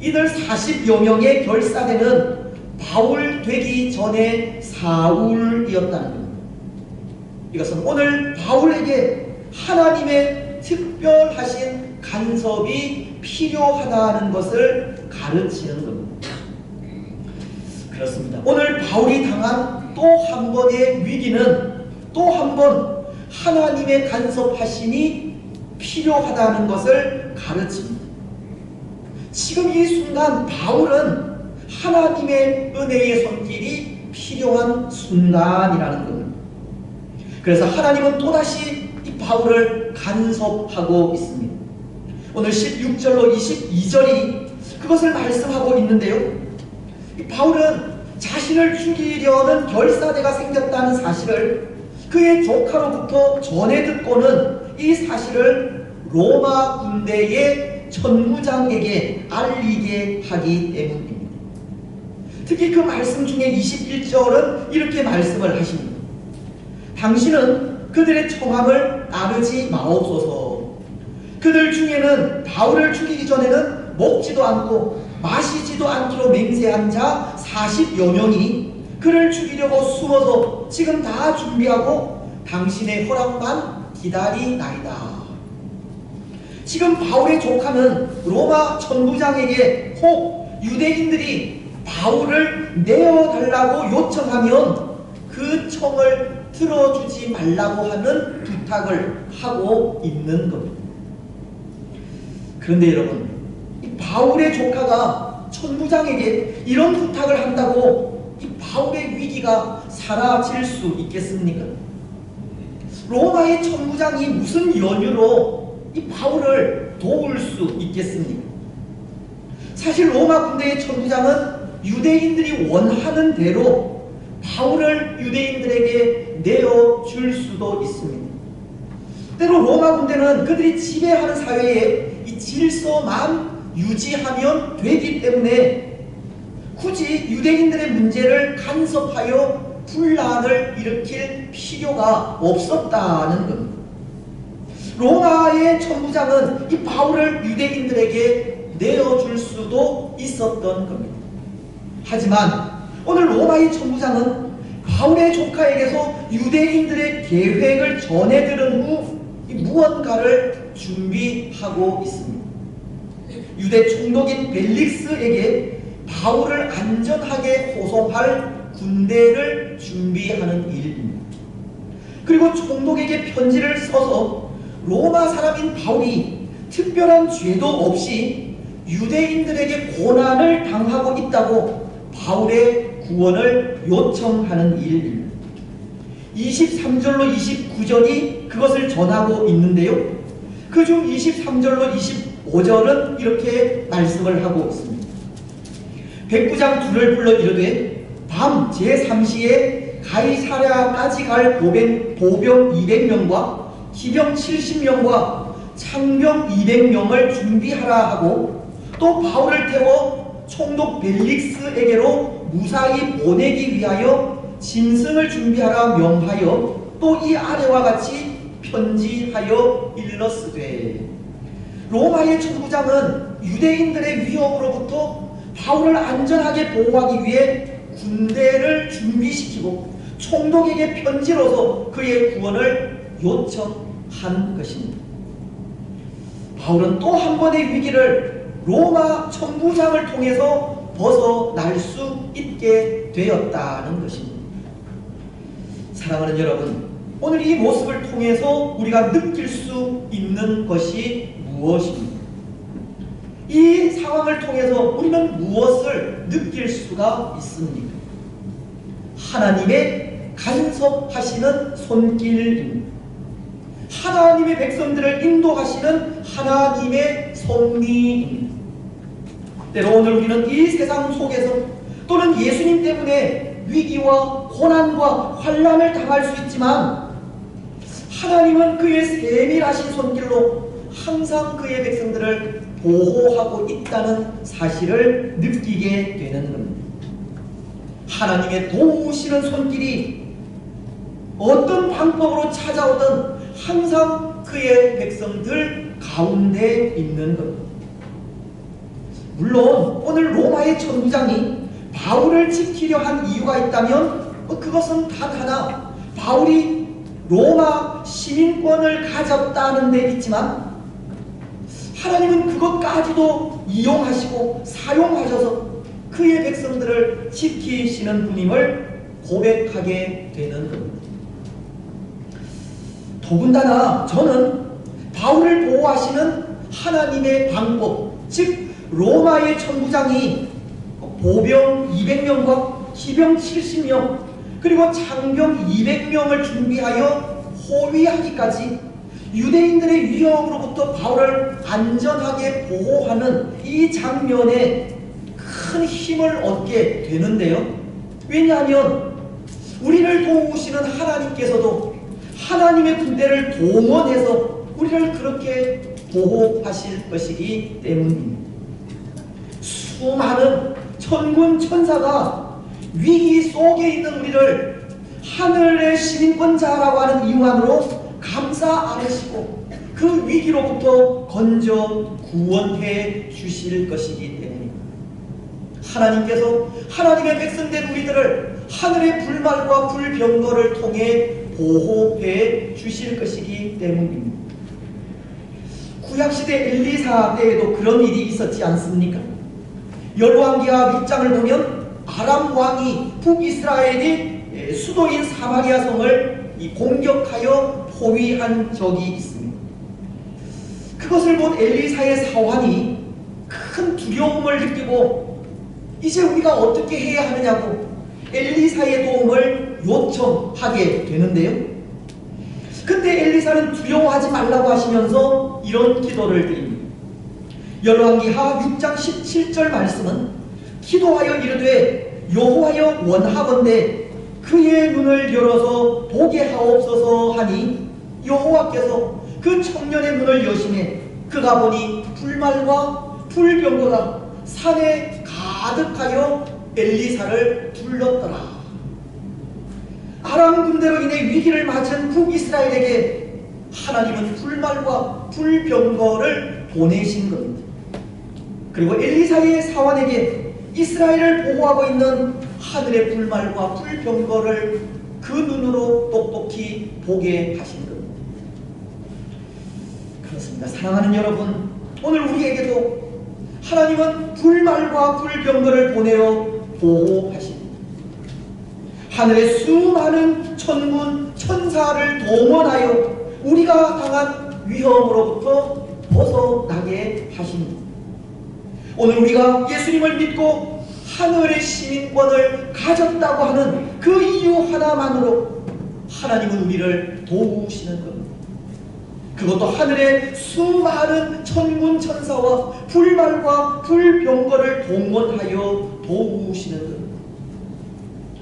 이들 40여 명의 결사대는 바울 되기 전에 사울이었다는 것. 이것은 오늘 바울에게 하나님의 특별하신 간섭이 필요하다는 것을 가르치는 겁니다. 그렇습니다. 오늘 바울이 당한 또 한 번의 위기는 또 한 번 하나님의 간섭하심이 필요하다는 것을 가르칩니다. 지금 이 순간 바울은 하나님의 은혜의 손길이 필요한 순간이라는 겁니다. 그래서 하나님은 또다시 이 바울을 간섭하고 있습니다. 오늘 16절로 22절이 그것을 말씀하고 있는데요. 이 바울은 자신을 죽이려는 결사대가 생겼다는 사실을 그의 조카로부터 전해 듣고는 이 사실을 로마 군대의 천부장에게 알리게 하기 때문입니다. 특히 그 말씀 중에 21절은 이렇게 말씀을 하십니다. 당신은 그들의 청함을 따르지 마옵소서. 그들 중에는 바울을 죽이기 전에는 먹지도 않고 마시지도 않기로 맹세한 자 40여 명이 그를 죽이려고 숨어서 지금 다 준비하고 당신의 허락만 기다리나이다. 지금 바울의 조카는 로마 천부장에게 혹 유대인들이 바울을 내어달라고 요청하면 그 청을 들어주지 말라고 하는 부탁을 하고 있는 겁니다. 그런데 여러분, 이 바울의 조카가 천부장에게 이런 부탁을 한다고 이 바울의 위기가 사라질 수 있겠습니까? 로마의 천부장이 무슨 연유로 이 바울을 도울 수 있겠습니까? 사실 로마 군대의 천부장은 유대인들이 원하는 대로 바울을 유대인들에게 내어줄 수도 있습니다. 때로 로마 군대는 그들이 지배하는 사회에 이 질서만 유지하면 되기 때문에 굳이 유대인들의 문제를 간섭하여 분란을 일으킬 필요가 없었다는 겁니다. 로마의 천부장은 이 바울을 유대인들에게 내어줄 수도 있었던 겁니다. 하지만 오늘 로마의 천부장은 바울의 조카에게서 유대인들의 계획을 전해 들은 후 무언가를 준비하고 있습니다. 유대 총독인 벨릭스에게 바울을 안전하게 호송할 군대를 준비하는 일입니다. 그리고 총독에게 편지를 써서 로마 사람인 바울이 특별한 죄도 없이 유대인들에게 고난을 당하고 있다고 바울의 구원을 요청하는 일입니다. 23절로 29절이 그것을 전하고 있는데요. 그중 23절로 25절은 이렇게 말씀을 하고 있습니다. 백부장 둘을 불러 이르되 밤 제3시에 가이사랴까지 갈 보병 200명과 기병 70명과 창병 200명을 준비하라 하고 또 바울을 태워 총독 벨릭스에게로 무사히 보내기 위하여 짐승을 준비하라 명하여 또 이 아래와 같이 편지하여 일렀으되, 로마의 천부장은 유대인들의 위협으로부터 바울을 안전하게 보호하기 위해 군대를 준비시키고 총독에게 편지로서 그의 구원을 요청한 것입니다. 바울은 또 한 번의 위기를 로마 천부장을 통해서 벗어날 수 있게 되었다는 것입니다. 사랑하는 여러분, 오늘 이 모습을 통해서 우리가 느낄 수 있는 것이 무엇입니까? 이 상황을 통해서 우리는 무엇을 느낄 수가 있습니까? 하나님의 간섭하시는 손길입니다. 하나님의 백성들을 인도하시는 하나님의 섭리입니다. 때로 오늘 우리는 이 세상 속에서 또는 예수님 때문에 위기와 고난과 환난을 당할 수 있지만 하나님은 그의 세밀하신 손길로 항상 그의 백성들을 보호하고 있다는 사실을 느끼게 되는 겁니다. 하나님의 도우시는 손길이 어떤 방법으로 찾아오든 항상 그의 백성들 가운데 있는 것. 물론 오늘 로마의 천부장이 바울을 지키려 한 이유가 있다면 그것은 단 하나, 바울이 로마 시민권을 가졌다는 데 있지만 하나님은 그것까지도 이용하시고 사용하셔서 그의 백성들을 지키시는 분임을 고백하게 되는 겁니다. 더군다나 저는 바울을 보호하시는 하나님의 방법, 즉 로마의 천부장이 보병 200명과 기병 70명 그리고 장병 200명을 준비하여 호위하기까지 유대인들의 위협으로부터 바울을 안전하게 보호하는 이 장면에 큰 힘을 얻게 되는데요. 왜냐하면 우리를 도우시는 하나님께서도 하나님의 군대를 동원해서 우리를 그렇게 보호하실 것이기 때문입니다. 수많은 천군 천사가 위기 속에 있는 우리를 하늘의 시민권자라고 하는 이유만으로 감싸 안으시고 그 위기로부터 건져 구원해 주실 것이기 때문입니다. 하나님께서 하나님의 백성된 우리들을 하늘의 불말과 불병거를 통해 보호해 주실 것이기 때문입니다. 구약시대 엘리사 때에도 그런 일이 있었지 않습니까? 열왕기하 6장을 보면 아람 왕이 북이스라엘이 수도인 사마리아 성을 공격하여 포위한 적이 있습니다. 그것을 본 엘리사의 사환이 큰 두려움을 느끼고 이제 우리가 어떻게 해야 하느냐고 엘리사의 도움을 요청하게 되는데요. 그때 엘리사는 두려워하지 말라고 하시면서 이런 기도를 드립니다. 열왕기하 6장 17절 말씀은 기도하여 이르되 여호와여 원하건대 그의 눈을 열어서 보게 하옵소서 하니 여호와께서 그 청년의 눈을 여시매 그가 보니 불말과 불병거가 산에 가득하여 엘리사를 둘렀더라. 아람 군대로 인해 위기를 맞은 북이스라엘에게 하나님은 불말과 불병거를 보내신 겁니다. 그리고 엘리사의 사환에게 이스라엘을 보호하고 있는 하늘의 불말과 불병거를 그 눈으로 똑똑히 보게 하신 겁니다. 그렇습니다. 사랑하는 여러분, 오늘 우리에게도 하나님은 불말과 불병거를 보내어 보호하십니다. 하늘의 수많은 천군 천사를 동원하여 우리가 당한 위험으로부터 벗어나게 하십니다. 오늘 우리가 예수님을 믿고 하늘의 시민권을 가졌다고 하는 그 이유 하나만으로 하나님은 우리를 도우시는 겁니다. 그것도 하늘의 수많은 천군 천사와 불말과 불병거를 동원하여 도우시는 겁니다.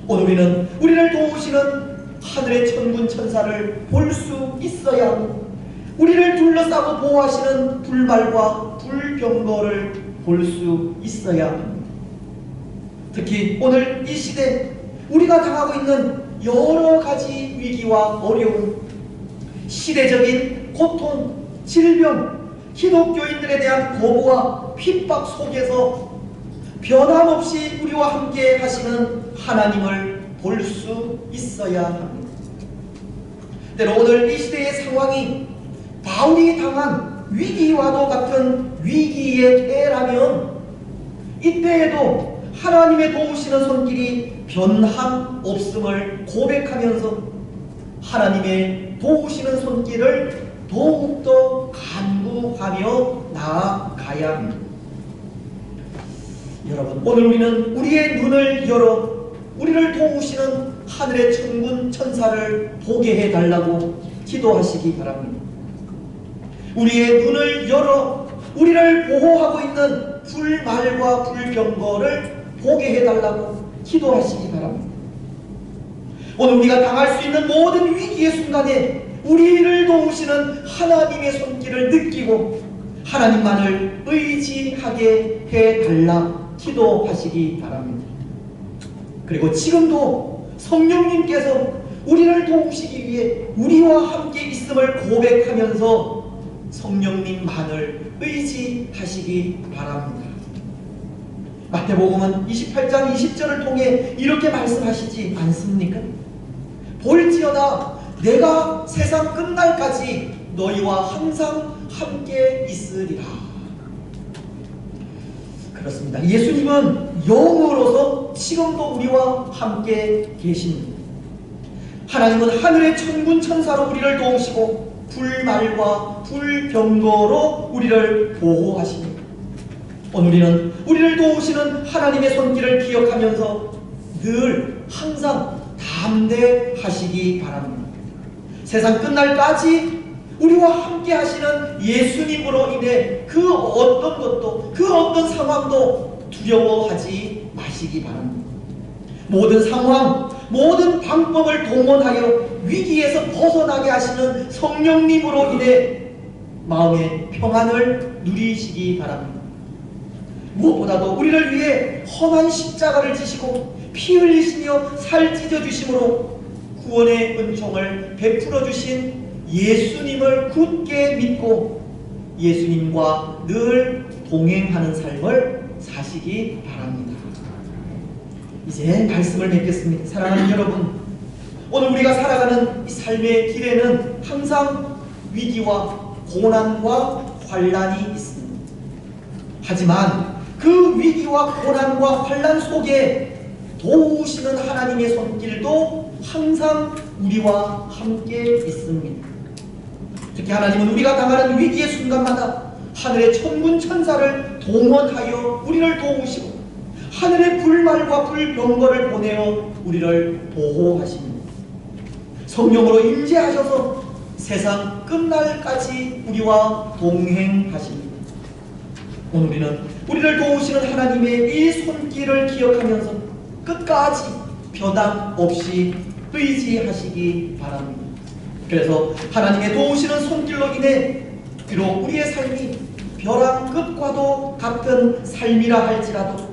오늘 우리는 우리를 도우시는 하늘의 천군 천사를 볼 수 있어야 하고 우리를 둘러싸고 보호하시는 불말과 불병거를 볼 수 있어야 합니다. 특히 오늘 이 시대 우리가 당하고 있는 여러 가지 위기와 어려움, 시대적인 고통, 질병, 기독교인들에 대한 거부와 핍박 속에서 변함없이 우리와 함께 하시는 하나님을 볼 수 있어야 합니다. 때로 오늘 이 시대의 상황이 바울이 당한 위기와도 같은 위기의 때라면 이때에도 하나님의 도우시는 손길이 변함없음을 고백하면서 하나님의 도우시는 손길을 더욱더 간구하며 나아가야 합니다. 여러분, 오늘 우리는 우리의 눈을 열어 우리를 도우시는 하늘의 천군 천사를 보게 해달라고 기도하시기 바랍니다. 우리의 눈을 열어 우리를 보호하고 있는 불말과 불병거를 보게 해달라고 기도하시기 바랍니다. 오늘 우리가 당할 수 있는 모든 위기의 순간에 우리를 도우시는 하나님의 손길을 느끼고 하나님만을 의지하게 해달라 기도하시기 바랍니다. 그리고 지금도 성령님께서 우리를 도우시기 위해 우리와 함께 있음을 고백하면서 성령님만을 의지하시기 바랍니다. 마태복음은 28장 20절을 통해 이렇게 말씀하시지 않습니까? 볼지어다 내가 세상 끝날까지 너희와 항상 함께 있으리라. 그렇습니다. 예수님은 영으로서 지금도 우리와 함께 계십니다. 하나님은 하늘의 천군 천사로 우리를 도우시고 불말과 불병거로 우리를 보호하십니다. 오늘 우리는 우리를 도우시는 하나님의 손길을 기억하면서 늘 항상 담대하시기 바랍니다. 세상 끝날까지 우리와 함께 하시는 예수님으로 인해 그 어떤 것도 그 어떤 상황도 두려워하지 마시기 바랍니다. 모든 상황, 모든 방법을 동원하여 위기에서 벗어나게 하시는 성령님으로 인해 마음의 평안을 누리시기 바랍니다. 무엇보다도 우리를 위해 험한 십자가를 지시고 피 흘리시며 살 찢어 주심으로 구원의 은총을 베풀어 주신 예수님을 굳게 믿고 예수님과 늘 동행하는 삶을 사시기 바랍니다. 이제 말씀을 맺겠습니다. 사랑하는 여러분, 오늘 우리가 살아가는 이 삶의 길에는 항상 위기와 고난과 환난이 있습니다. 하지만 그 위기와 고난과 환난 속에 도우시는 하나님의 손길도 항상 우리와 함께 있습니다. 특히 하나님은 우리가 당하는 위기의 순간마다 하늘의 천군 천사를 동원하여 우리를 도우시고 하늘의 불말과 불병거를 보내어 우리를 보호하십니다. 성령으로 임재하셔서 세상 끝날까지 우리와 동행하십니다. 오늘 우리는 우리를 도우시는 하나님의 이 손길을 기억하면서 끝까지 변함 없이 의지하시기 바랍니다. 그래서 하나님의 도우시는 손길로 인해 비록 우리의 삶이 벼랑 끝과도 같은 삶이라 할지라도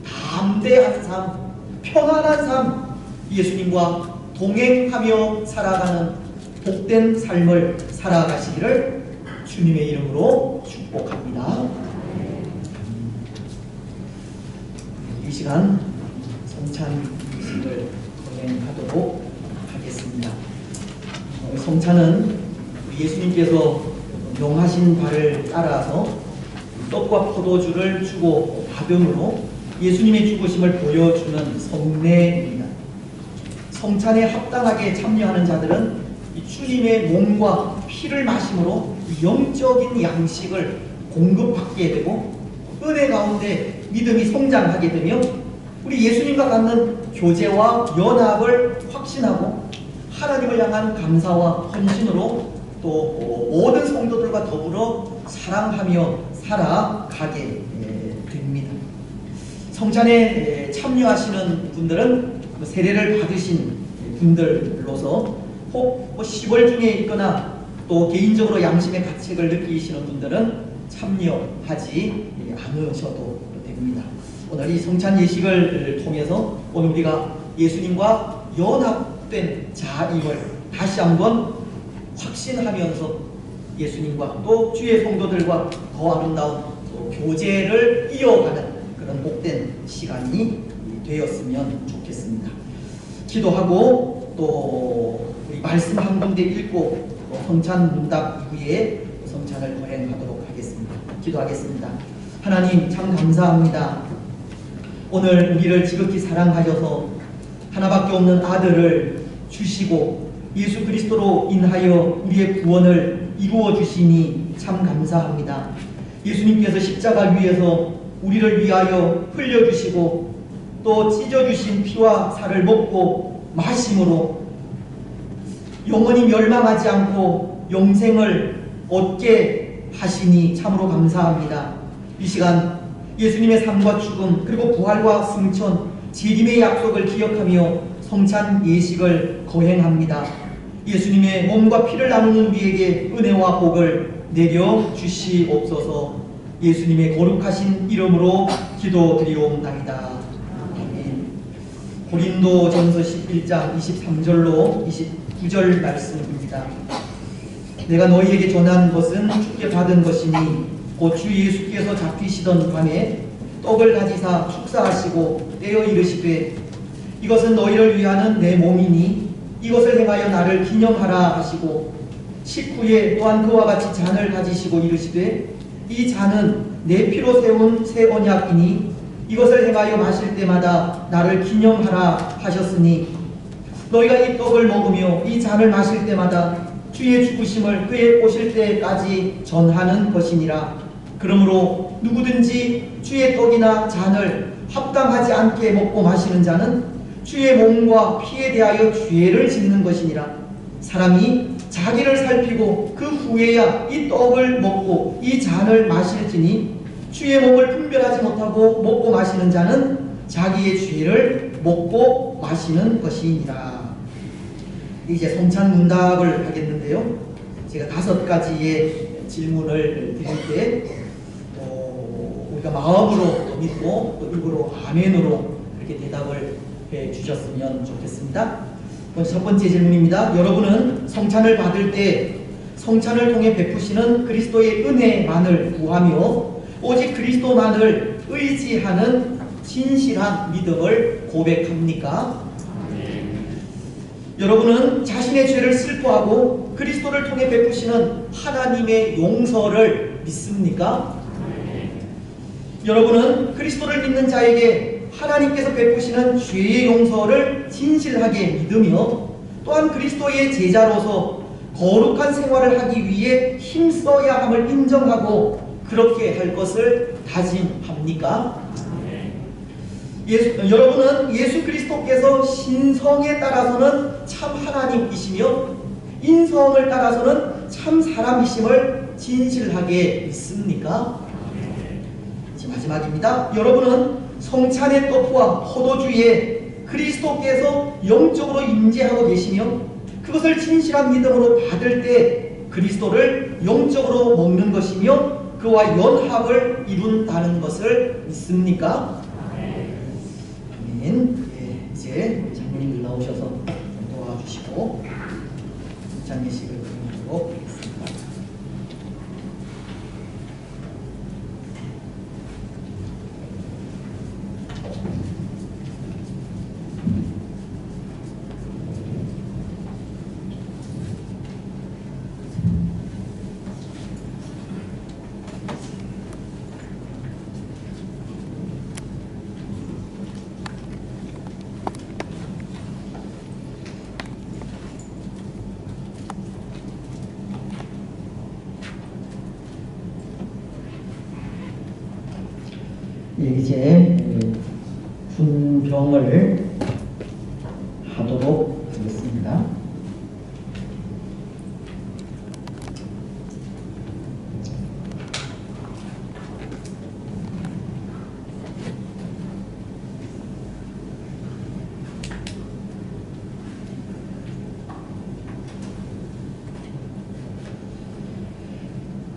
담대한 삶, 평안한 삶, 예수님과 동행하며 살아가는 복된 삶을 살아가시기를 주님의 이름으로 축복합니다. 이 시간 성찬仪式을 거행하도록 하겠습니다. 성찬은 예수님께서 명하신 바를 따라서 떡과 포도주를 주고 받음으로 예수님의 죽으심을 보여주는 성례입니다. 성찬에 합당하게 참여하는 자들은 이 주님의 몸과 피를 마심으로 영적인 양식을 공급받게 되고 은혜 가운데 믿음이 성장하게 되며 우리 예수님과 갖는 교제와 연합을 확신하고 하나님을 향한 감사와 헌신으로 또 모든 성도들과 더불어 사랑하며 살아가게 됩니다. 성찬에 참여하시는 분들은 세례를 받으신 분들로서 혹 10월 중에 있거나 또 개인적으로 양심의 가책을 느끼시는 분들은 참여하지 않으셔도 됩니다. 오늘 이 성찬 예식을 통해서 오늘 우리가 예수님과 연합된 자임을 다시 한번 확신하면서 예수님과 또 주의 성도들과 더 아름다운 교제를 이어가는 그런 복된 시간이 되었으면 좋겠습니다. 기도하고 또 우리 말씀 한 군데 읽고 성찬 문답 이후에 성찬을 거행하도록 하겠습니다. 기도하겠습니다. 하나님 참 감사합니다. 오늘 우리를 지극히 사랑하셔서 하나밖에 없는 아들을 주시고 예수 그리스도로 인하여 우리의 구원을 이루어 주시니 참 감사합니다. 예수님께서 십자가 위에서 우리를 위하여 흘려주시고 또 찢어주신 피와 살을 먹고 마심으로 영원히 멸망하지 않고 영생을 얻게 하시니 참으로 감사합니다. 이 시간 예수님의 삶과 죽음 그리고 부활과 승천 재림의 약속을 기억하며 성찬 예식을 거행합니다. 예수님의 몸과 피를 나누는 우리에게 은혜와 복을 내려 주시옵소서. 예수님의 거룩하신 이름으로 기도드리옵나이다. 아멘. 고린도전서 11장 23절로 29절 말씀입니다. 내가 너희에게 전한 것은 주께 받은 것이니 곧 주 예수께서 잡히시던 밤에 떡을 가지사 축사하시고 떼어 이르시되 이것은 너희를 위하는 내 몸이니 이것을 행하여 나를 기념하라 하시고 식후에 또한 그와 같이 잔을 가지시고 이르시되 이 잔은 내 피로 세운 새 언약이니 이것을 행하여 마실 때마다 나를 기념하라 하셨으니 너희가 이 떡을 먹으며 이 잔을 마실 때마다 주의 죽으심을 그의 오실 때까지 전하는 것이니라. 그러므로 누구든지 주의 떡이나 잔을 합당하지 않게 먹고 마시는 자는 주의 몸과 피에 대하여 죄를 짓는 것이니라. 사람이 자기를 살피고 그 후에야 이 떡을 먹고 이 잔을 마실지니 주의 몸을 분별하지 못하고 먹고 마시는 자는 자기의 죄를 먹고 마시는 것이니라. 이제 성찬 문답을 하겠는데요. 제가 5가지의 질문을 드릴 때 우리가 마음으로 믿고 또 입으로 아멘으로 그렇게 대답을 해 주셨으면 좋겠습니다. 첫 번째 질문입니다. 여러분은 성찬을 받을 때 성찬을 통해 베푸시는 그리스도의 은혜만을 구하며 오직 그리스도만을 의지하는 진실한 믿음을 고백합니까? 여러분은 자신의 죄를 슬퍼하고 그리스도를 통해 베푸시는 하나님의 용서를 믿습니까? 여러분은 그리스도를 믿는 자에게 하나님께서 베푸시는 죄의 용서를 진실하게 믿으며 또한 그리스도의 제자로서 거룩한 생활을 하기 위해 힘써야 함을 인정하고 그렇게 할 것을 다짐합니까? 여러분은 예수 그리스도께서 신성에 따라서는 참 하나님이시며 인성을 따라서는 참 사람이심을 진실하게 믿습니까? 이제 마지막입니다. 여러분은 성찬의 떡과 포도주에 그리스도께서 영적으로 임재하고 계시며 그것을 진실한 믿음으로 받을 때 그리스도를 영적으로 먹는 것이며 그와 연합을 이룬다는 것을 믿습니까? 아멘. 네, 이제 장로님들 나오셔서 도와주시고 장례식을 드리도록 하겠습니다. 이제 분병을 하도록 하겠습니다.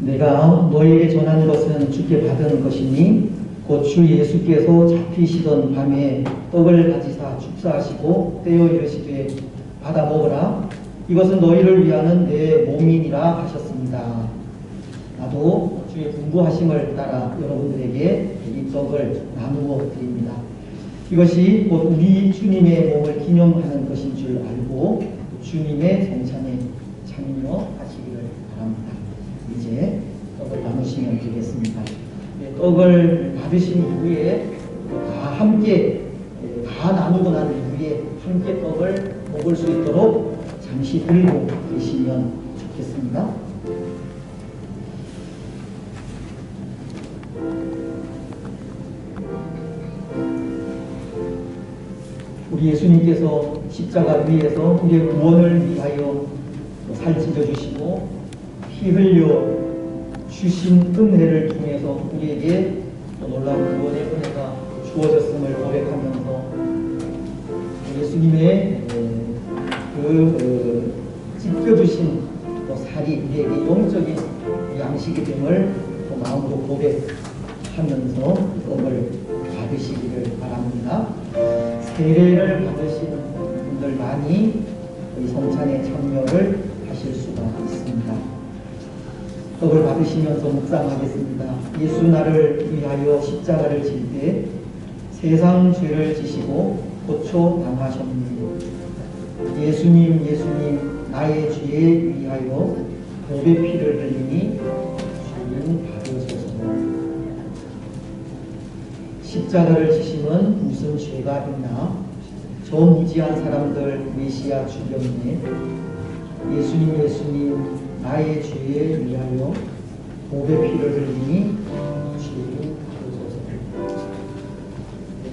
내가 너희에게 전한 것은 주께 받은 것이니 곧 주 예수께서 잡히시던 밤에 떡을 가지사 축사하시고 떼어 이르시되 받아 먹으라 이것은 너희를 위하는 내 몸이니라 하셨습니다. 나도 주의 분부하심을 따라 여러분들에게 이 떡을 나누어 드립니다. 이것이 곧 우리 주님의 몸을 기념하는 것인 줄 알고 주님의 성찬에 참여하시기를 바랍니다. 이제 떡을 나누시면 되겠습니다. 떡을 받으신 후에 다 함께 다 나누고 난 후에 함께 떡을 먹을 수 있도록 잠시 들고 계시면 좋겠습니다. 우리 예수님께서 십자가 위에서 우리의 구원을 위하여 살 찢어주시고 피 흘려 주신 은혜를 통해서 우리에게 놀라운 구원의 은혜가 주어졌음을 고백하면서 예수님의 찢겨주신 살이 우리에게 영적인 양식이 됨을 마음으로 고백하면서 떡을 받으시기를 바랍니다. 세례를 받으시는 분들 많이 이 성찬에 참여를 하실 수가 있습니다. 떡을 받으시면서 묵상하겠습니다. 예수 나를 위하여 십자가를 질 때 세상 죄를 지시고 고초 당하셨니. 예수님 예수님 나의 죄에 위하여 보배 피를 흘리니 주님 받으소서. 십자가를 지심은 무슨 죄가 있나? 저 무지한 사람들 메시아 주병에 예수님 예수님 나의 죄에 위하여 보배 피를 흘리니 주님 받으소서.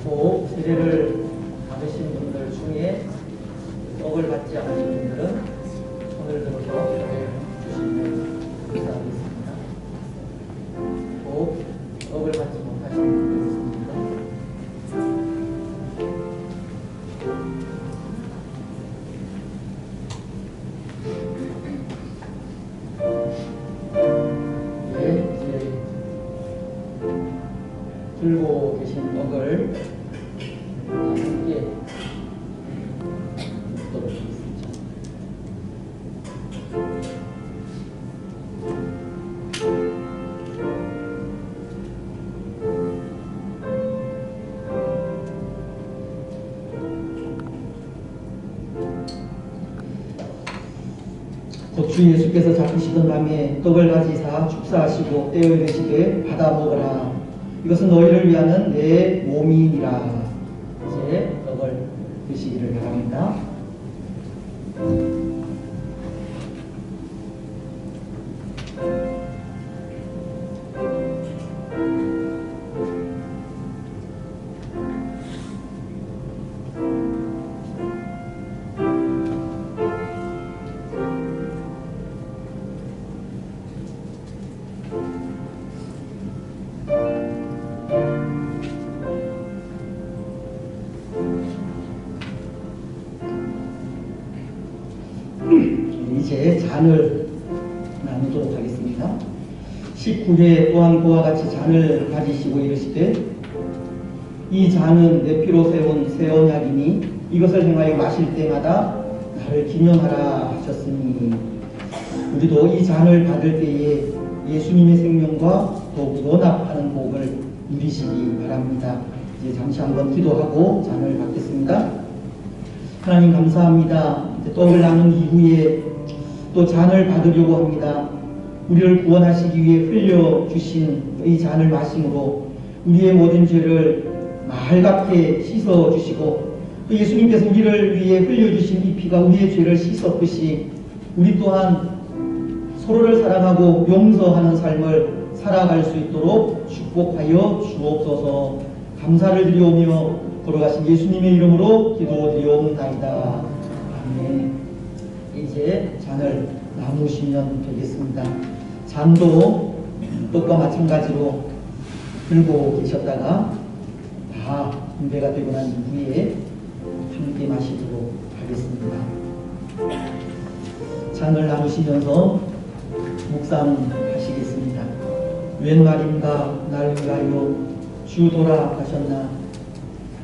또 세례를 받으신 분들 중에 떡을 받지 않으신 분들은 손을 들어서 주시면 감사하겠습니다. 또 떡을 받지 못하신 분들 있습니다. 이제 들고 계신 떡을 함께 먹도록 하겠습니다. 주 예수께서 잡히시던 밤에 떡을 가지사 축사하시고 떼어 이르시되 받아 먹으라. 이것은 너희를 위하는 내 몸이니라. 이제 떡을 드시기를 바랍니다. 이제 잔을 나누도록 하겠습니다. 19회 또한 그와 같이 잔을 가지시고 이르시되 이 잔은 내 피로 세운 새 언약이니 이것을 행하여 마실 때마다 나를 기념하라 하셨으니 우리도 이 잔을 받을 때에 예수님의 생명과 더욱 연합하는 복을 누리시기 바랍니다. 이제 잠시 한번 기도하고 잔을 받겠습니다. 하나님 감사합니다. 떡을 나눈 이후에 또 잔을 받으려고 합니다. 우리를 구원하시기 위해 흘려주신 이 잔을 마심으로 우리의 모든 죄를 맑게 씻어주시고 또 예수님께서 우리를 위해 흘려주신 이 피가 우리의 죄를 씻었듯이 우리 또한 서로를 사랑하고 용서하는 삶을 살아갈 수 있도록 축복하여 주옵소서. 감사를 드리오며 걸어가신 예수님의 이름으로 기도드리옵나이다. 아멘. 이제 잔을 나누시면 되겠습니다. 잔도 떡과 마찬가지로 들고 계셨다가 다 분배가 되고 난 이후에 함께 마시도록 하겠습니다. 잔을 나누시면서 묵상하시겠습니다. 웬 말인가 날 위하여 주 돌아가셨나.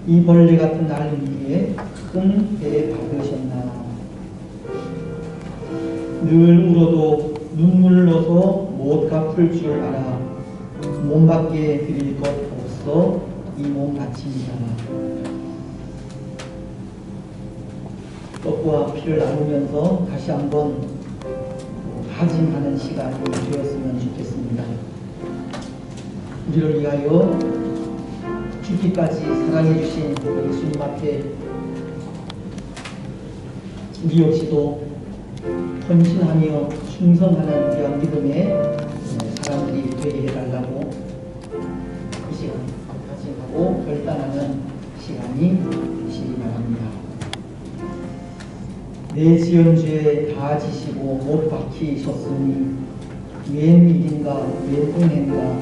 이 벌레 같은 날 위에 큰 배 받으셨나. 늘 울어도 눈물로서 못 갚을 줄 알아. 몸밖에 드릴 것 없어 이 몸 바칩니다. 떡과 피를 나누면서 다시 한번 다짐하는 시간이 되었으면 좋겠습니다. 우리를 위하여 죽기까지 사랑해 주신 예수님 앞에 우리 역시도 헌신하며 충성하는 귀한 믿음의 사람들이 되게 해달라고 이 시간 다짐하고 결단하는 시간이 되시기 바랍니다. 내 지은 죄 다 지시고 못 박히셨으니 웬 일인가 웬 은혜인가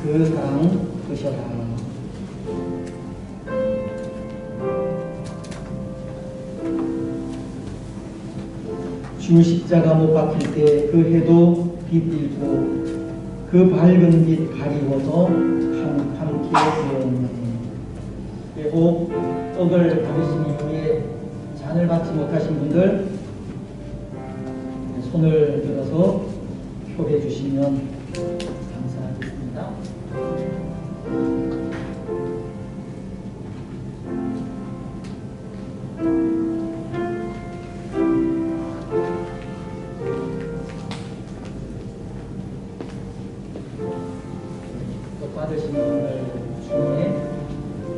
그 사랑 크셔라. 주 십자가 못 박힐 때 그 해도 빛들고 그 밝은 빛 가리워서 캄캄케 되었네. 그리고 떡을 받으신 이후에 잔을 받지 못하신 분들 손을 들어서 표해 주시면 감사하겠습니다. 떡 받으신 분들 중에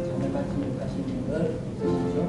잔을 받지 못하신 분들 있으시죠?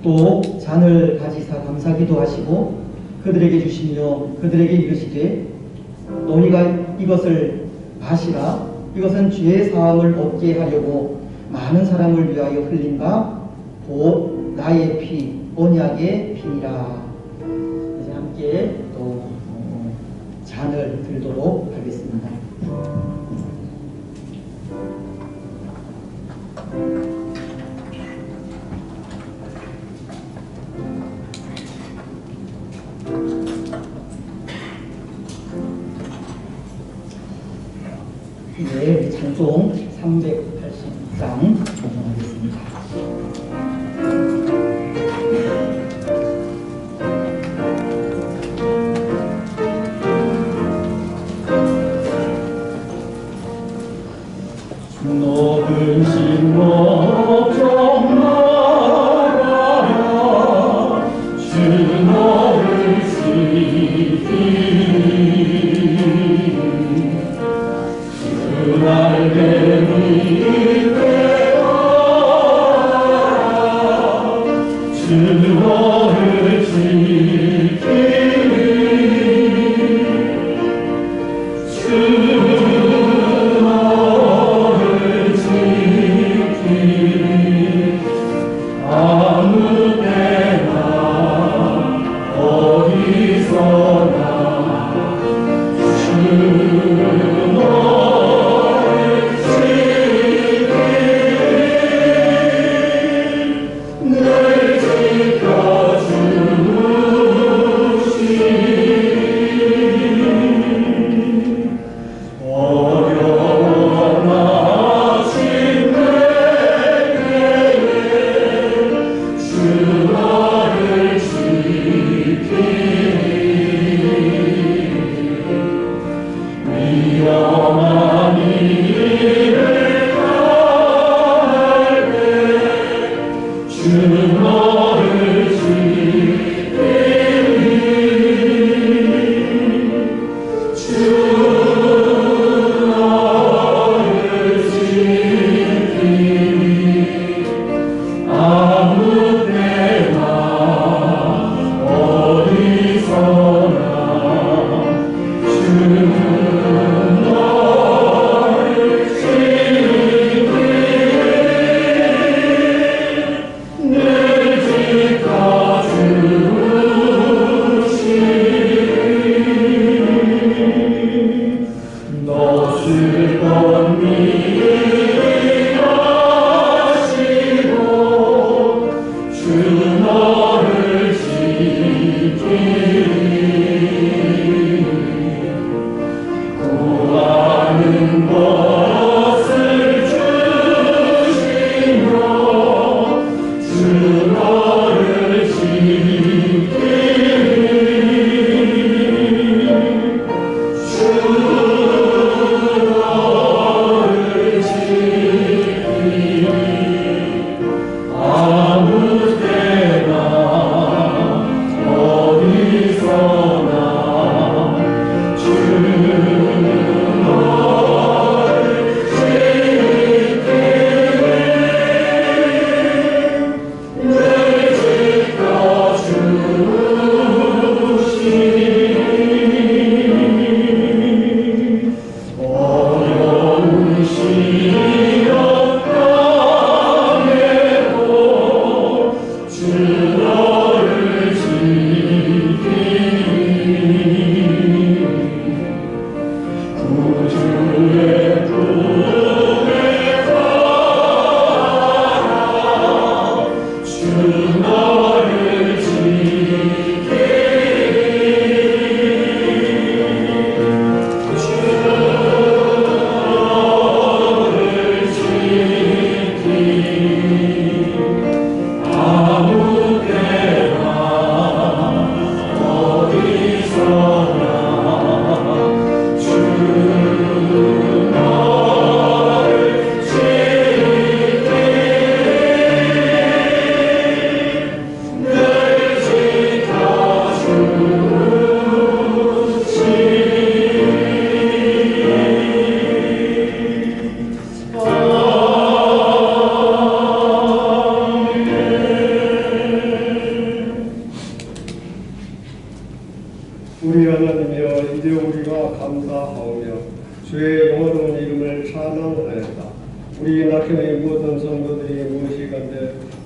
또 잔을 가지사 감사기도 하시고 그들에게 주시며 그들에게 이르시되 너희가 이것을 마시라. 이것은 죄의 사함을 얻게 하려고 많은 사람을 위하여 흘린 바 곧 나의 피 언약의 피니라. 이제 함께 또 잔을 들도록 하겠습니다. 네, 찬송 380장 찬송하겠습니다. 높은 신목 정나라라 주 너를 지키리 그날 뱀이 되어라 주 너를 지키리 주 너를 지키리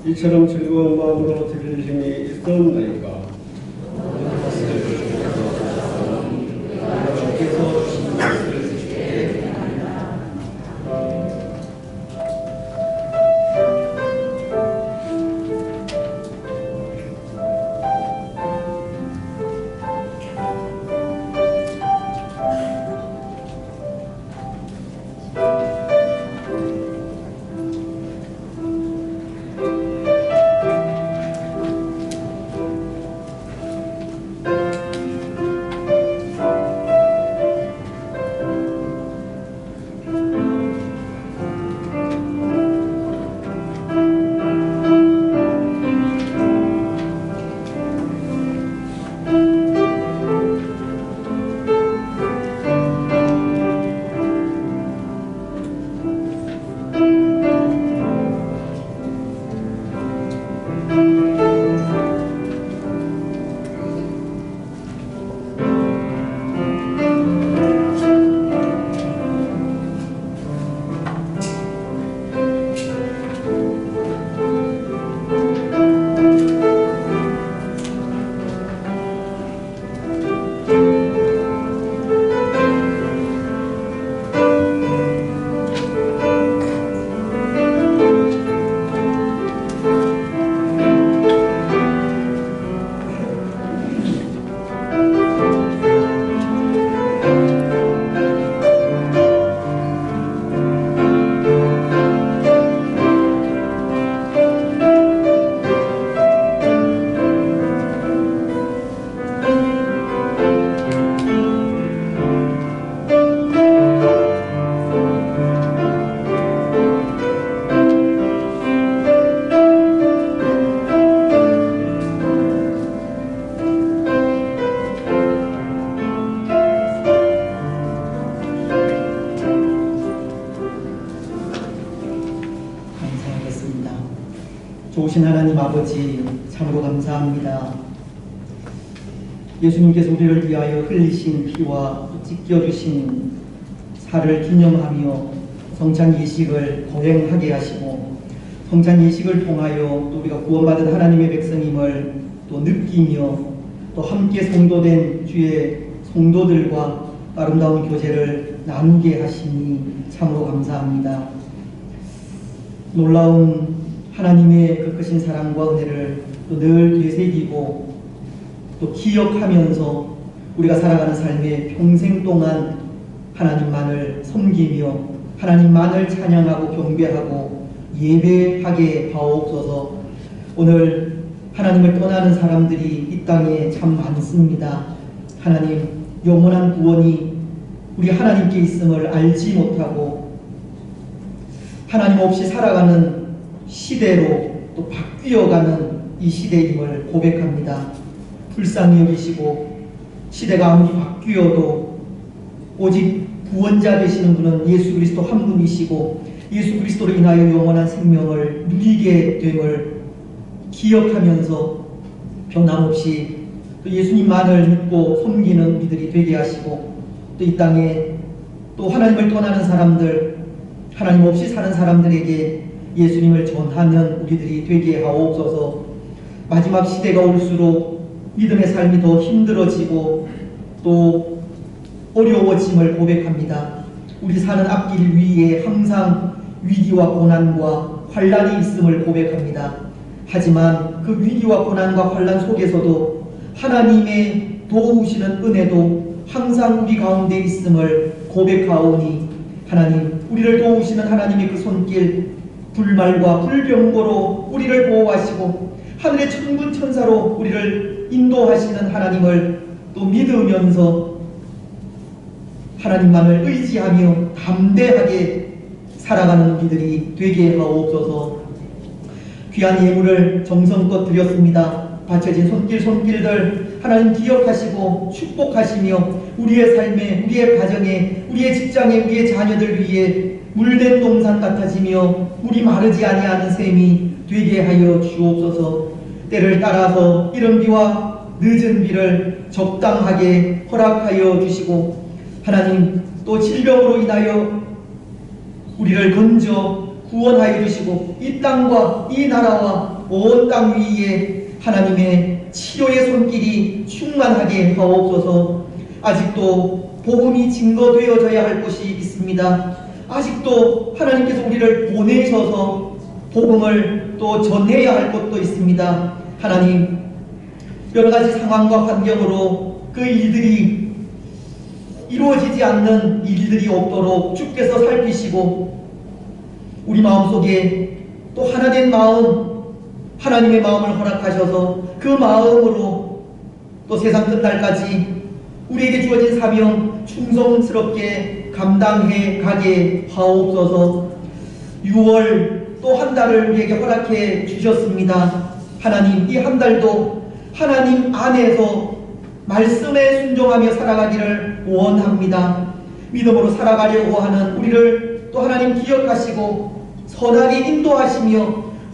이처럼 즐거운 마음으로 드릴 힘이 있었나이까. 주께서 주신 것을 주께 감사하겠습니다. 좋으신 하나님 아버지 참으로 감사합니다. 예수님께서 우리를 위하여 흘리신 피와 찢겨주신 살을 기념하며 성찬 예식을 거행하게 하시고 성찬 예식을 통하여 또 우리가 구원받은 하나님의 백성임을 또 느끼며 또 함께 성도된 주의 성도들과 아름다운 교제를 나누게 하시니 참으로 감사합니다. 놀라운 하나님의 그 크신 사랑과 은혜를 또 늘 되새기고 또 기억하면서 우리가 살아가는 삶의 평생 동안 하나님만을 섬기며 하나님만을 찬양하고 경배하고 예배하게 하옵소서. 오늘 하나님을 떠나는 사람들이 이 땅에 참 많습니다. 하나님, 영원한 구원이 우리 하나님께 있음을 알지 못하고 하나님 없이 살아가는 시대로 또 바뀌어가는 이 시대임을 고백합니다. 불쌍히 여기시고 시대가 아무리 바뀌어도 오직 구원자 되시는 분은 예수 그리스도 한 분이시고 예수 그리스도로 인하여 영원한 생명을 누리게 됨을 기억하면서 변함없이 또 예수님만을 믿고 섬기는 우리들이 되게 하시고 또 이 땅에 또 하나님을 떠나는 사람들, 하나님 없이 사는 사람들에게 예수님을 전하는 우리들이 되게 하옵소서. 마지막 시대가 올수록 믿음의 삶이 더 힘들어지고 또 어려워짐을 고백합니다. 우리 사는 앞길 위에 항상 위기와 고난과 환란이 있음을 고백합니다. 하지만 그 위기와 고난과 환란 속에서도 하나님의 도우시는 은혜도 항상 우리 가운데 있음을 고백하오니 하나님, 우리를 도우시는 하나님의 그 손길, 불말과 불병거로 우리를 보호하시고 하늘의 천군 천사로 우리를 인도하시는 하나님을 또 믿으면서 하나님만을 의지하며 담대하게 살아가는 우리들이 되게 하옵소서. 귀한 예물을 정성껏 드렸습니다. 바쳐진 손길들 하나님 기억하시고 축복하시며 우리의 삶에, 우리의 가정에, 우리의 직장에, 우리의 자녀들 위해 물된 동산 같아지며 물이 마르지 아니하는 셈이 되게 하여 주옵소서. 때를 따라서 이른 비와 늦은 비를 적당하게 허락하여 주시고 하나님, 또 질병으로 인하여 우리를 건져 구원하여 주시고 이 땅과 이 나라와 온 땅 위에 하나님의 치료의 손길이 충만하게 하옵소서. 아직도 복음이 증거되어져야 할 곳이 있습니다. 아직도 하나님께서 우리를 보내셔서 복음을 또 전해야 할 곳도 있습니다. 하나님, 여러 가지 상황과 환경으로 그 일들이 이루어지지 않는 일들이 없도록 주께서 살피시고 우리 마음속에 또 하나된 마음, 하나님의 마음을 허락하셔서 그 마음으로 또 세상 끝날까지 우리에게 주어진 사명 충성스럽게 감당해 가게 하옵소서. 6월 또 한 달을 우리에게 허락해 주셨습니다. 하나님, 이 한 달도 하나님 안에서 말씀에 순종하며 살아가기를 원합니다. 믿음으로 살아가려고 하는 우리를 또 하나님 기억하시고 선하게 인도하시며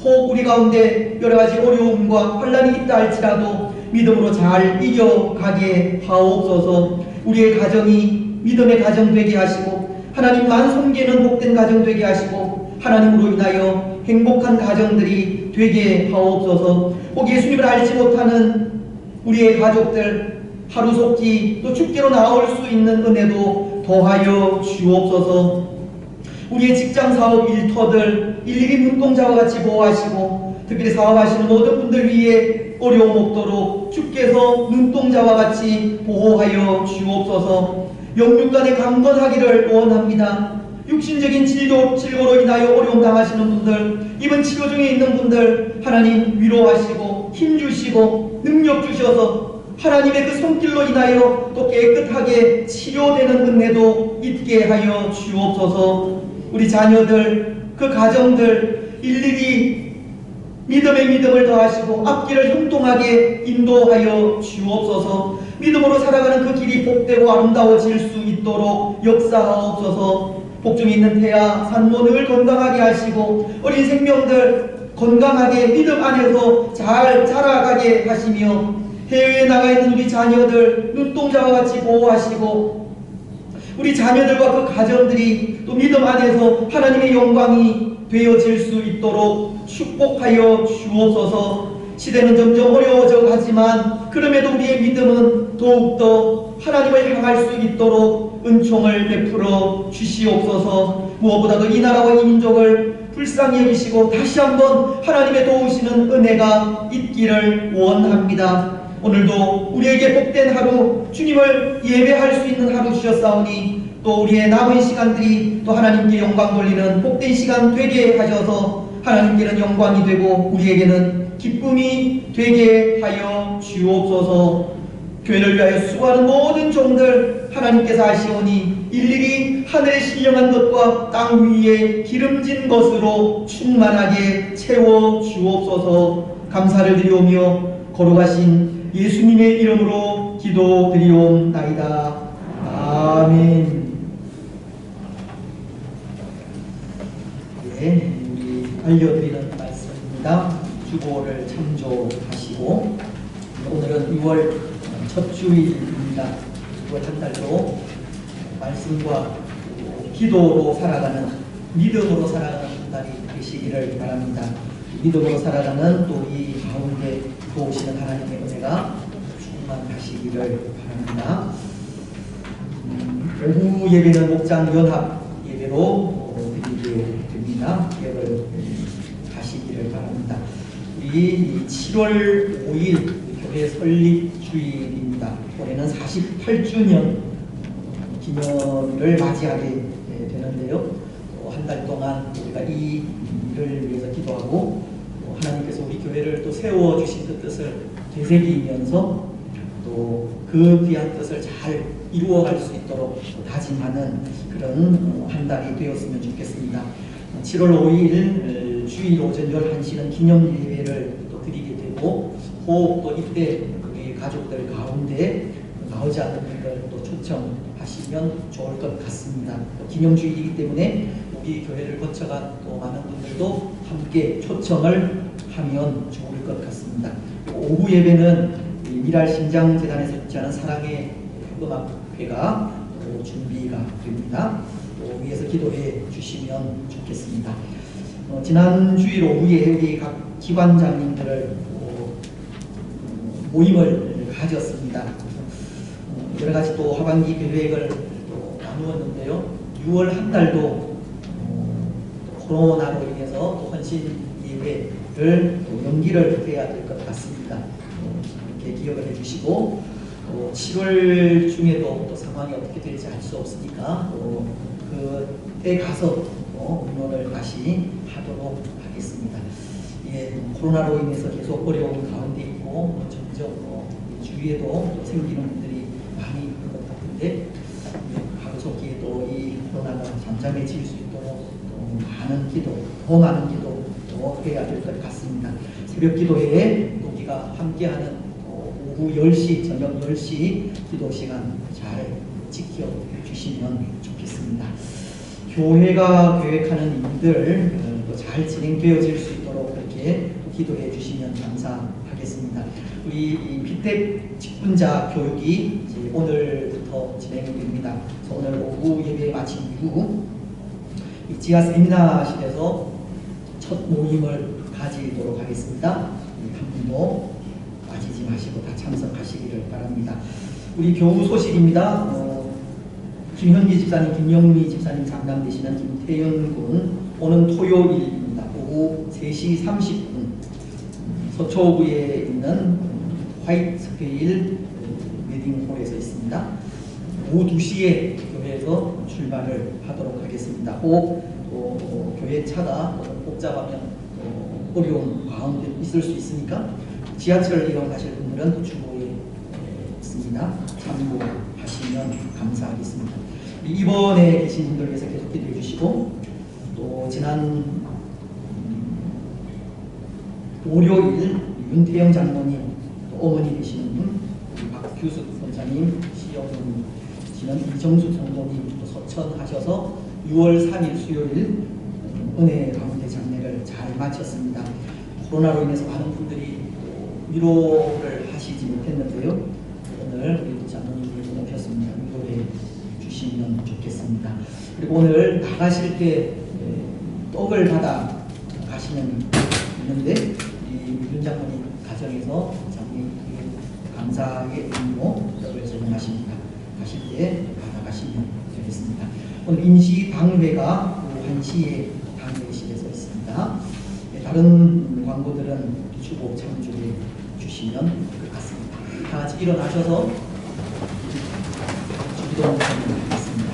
혹 우리 가운데 여러 가지 어려움과 환난이 있다 할지라도 믿음으로 잘 이겨가게 하옵소서. 우리의 가정이 믿음의 가정 되게 하시고 하나님만 섬기는 복된 가정 되게 하시고 하나님으로 인하여 행복한 가정들이 되게 하옵소서. 혹 예수님을 알지 못하는 우리의 가족들 하루속히 또 죽게로 나올 수 있는 은혜도 더하여 주옵소서. 우리의 직장 사업 일터들 일일이 눈동자와 같이 보호하시고 특별히 사업하시는 모든 분들 위해 어려움 없도록 주께서 눈동자와 같이 보호하여 주옵소서. 영육간에 강건하기를 원합니다. 육신적인 질고로 인하여 어려움 당하시는 분들, 입은 치료 중에 있는 분들 하나님 위로하시고 힘주시고 능력 주셔서 하나님의 그 손길로 인하여 또 깨끗하게 치료되는 은혜도 있게 하여 주옵소서. 우리 자녀들, 그 가정들 일일이 믿음의 믿음을 더하시고 앞길을 형통하게 인도하여 주옵소서. 믿음으로 살아가는 그 길이 복되고 아름다워질 수 있도록 역사하옵소서. 복중에 있는 태아, 산모 늘 건강하게 하시고 어린 생명들 건강하게 믿음 안에서 잘 자라가게 하시며 해외에 나가 있는 우리 자녀들 눈동자와 같이 보호하시고 우리 자녀들과 그 가정들이 또 믿음 안에서 하나님의 영광이 되어질 수 있도록 축복하여 주옵소서. 시대는 점점 어려워져 가지만 그럼에도 우리의 믿음은 더욱더 하나님을 향할 수 있도록 은총을 베풀어 주시옵소서. 무엇보다도 이 나라와 이 민족을 불쌍히 여기시고 다시 한번 하나님의 도우시는 은혜가 있기를 원합니다. 오늘도 우리에게 복된 하루, 주님을 예배할 수 있는 하루 주셨사오니 또 우리의 남은 시간들이 또 하나님께 영광 돌리는 복된 시간 되게 하셔서 하나님께는 영광이 되고 우리에게는 기쁨이 되게 하여 주옵소서. 교회를 위하여 수고하는 모든 종들 하나님께서 아시오니 일일이 하늘에 신령한 것과 땅 위에 기름진 것으로 충만하게 채워 주옵소서. 감사를 드리오며 거룩하신 예수님의 이름으로 기도드리옵나이다. 아멘. 네, 우리 알려드리는 말씀입니다. 주보를 참조하시고 오늘은 6월 첫 주일입니다. 6월 한 달도 말씀과 기도로 살아가는 믿음으로 살아가는 한 달이 되시기를 바랍니다. 믿음으로 살아가는 또 이 가운데 도우시는 하나님의 은혜가 충만하시기를 바랍니다. 오후 예배는 목장 연합 예배로 드리게 됩니다. 예배를 가시기를 바랍니다. 우리 7월 5일 교회 설립 주일입니다. 올해는 48주년 기념을 맞이하게 되는데요. 한 달 동안 우리가 이 일을 위해서 기도하고 하나님께서 우리 교회를 또 세워주신 그 뜻을 되새기면서 또 그 귀한 뜻을 잘 이루어갈 수 있도록 다짐하는 그런 한 달이 되었으면 좋겠습니다. 7월 5일 주일 오전 11시는 기념 예배를 또 드리게 되고 혹 또 이때 우리 가족들 가운데 나오지 않는 분들 또 초청하시면 좋을 것 같습니다. 기념주일이기 때문에 우리 교회를 거쳐간 또 많은 분들도 함께 초청을 하면 좋을 것 같습니다. 오후 예배는 미랄 신장재단에서 주최하는 사랑의 음악회가 준비가 됩니다. 위에서 기도해 주시면 좋겠습니다. 지난 주일 오후에 우리 각 기관장님들을 모임을 가졌습니다. 여러 가지 또 하반기 계획을 또 나누었는데요. 6월 한 달도 코로나로 인해서 또 헌신 예배를 또 연기를 해야 될 것 같습니다. 이렇게 기억을 해주시고 또 7월 중에도 또 상황이 어떻게 될지 알 수 없으니까 또 그때 가서 또 의논을 다시 하도록 하겠습니다. 예, 코로나로 인해서 계속 어려운 가운데 있고 점점 주위에도 또 생기는 분들이 많이 있는 것 같은데 가급적이 또 이 코로나가 잠잠해질 수 있도록 또 많은 기도, 더 많은 기도 또 해야 될 것 같습니다. 새벽 기도회에 우리가 함께하는 오후 10시, 저녁 10시 기도 시간 잘 지켜주시면 좋겠습니다. 교회가 계획하는 일들 잘 진행되어질 수 있도록 그렇게 기도해 주시면 감사하겠습니다. 우리 피택 직분자 교육이 이제 오늘부터 진행됩니다. 그래서 오늘 오후 예배 마친 이후 이 지하 세미나실에서 첫 모임을 가지도록 하겠습니다. 한 분도 빠지지 마시고 다 참석하시기를 바랍니다. 우리 교우 소식입니다. 김현기 집사님, 김영미 집사님 장담되시는 김태현 군 오는 토요일입니다. 오후 3시 30분 서초구에 있는 화이트스페일 웨딩홀에서 있습니다. 오후 2시에 교회에서 출발을 하도록 하겠습니다. 꼭 교회 차가 복잡하면 어려운 가운데 있을 수 있으니까 지하철을 이용하실 분들은 주보에 있습니다. 참고하시면 감사하겠습니다. 이번에 계신 분들께서 계속 기도해 주시고 또 지난 월요일 윤태영 장로님 또 어머니 되시는 분 박규숙 선사님 시영훈 씨는 이정숙 성도님 또 서천하셔서 6월 3일 수요일 은혜 가운데 장례를 잘 마쳤습니다. 코로나로 인해서 많은 분들이 위로를 하시지 못했는데요. 오늘 우리 장로님들이 모셨습니다. 위로해 주시면 좋겠습니다. 그리고 오늘 나가실 때 떡을 받아 가시는 있는데 이 윤 장로님 가정에서 장로님 감사의 의미로 떡을 제공하십니다. 가실 때 받아 가시면 되겠습니다. 오늘 임시 당회가 1시에 당회실에서 있습니다. 다른 광고들은 주보 참조해 주시면 될 것 같습니다. 다 같이 일어나셔서 주기도문 하겠습니다.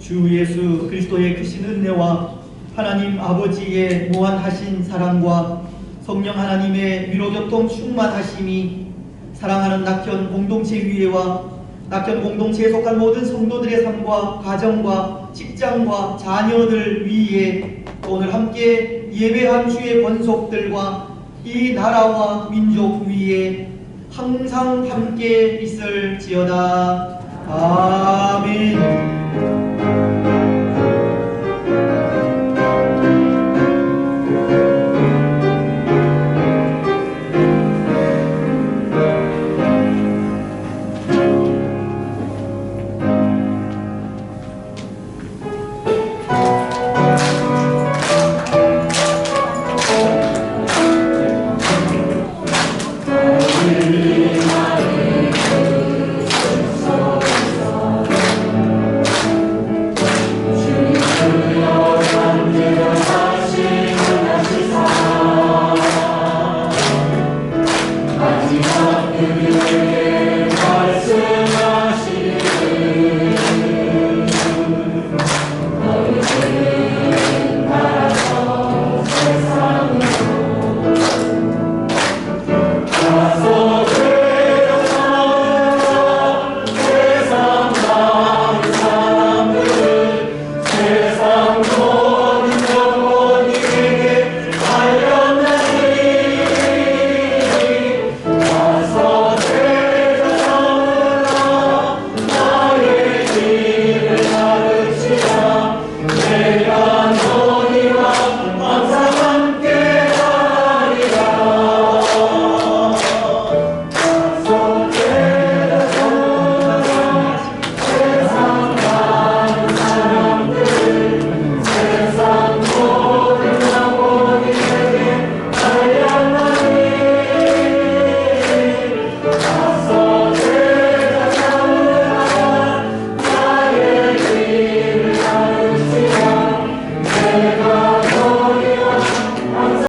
주 예수 그리스도의 크신 은혜와 하나님 아버지의 무한하신 사랑과 성령 하나님의 위로교통 충만하심이 사랑하는 낙현 공동체 위에와 낙현 공동체에 속한 모든 성도들의 삶과 가정과 직장과 자녀들 위에 오늘 함께 예배한 주의 권속들과 이 나라와 민족 위에 항상 함께 있을지어다.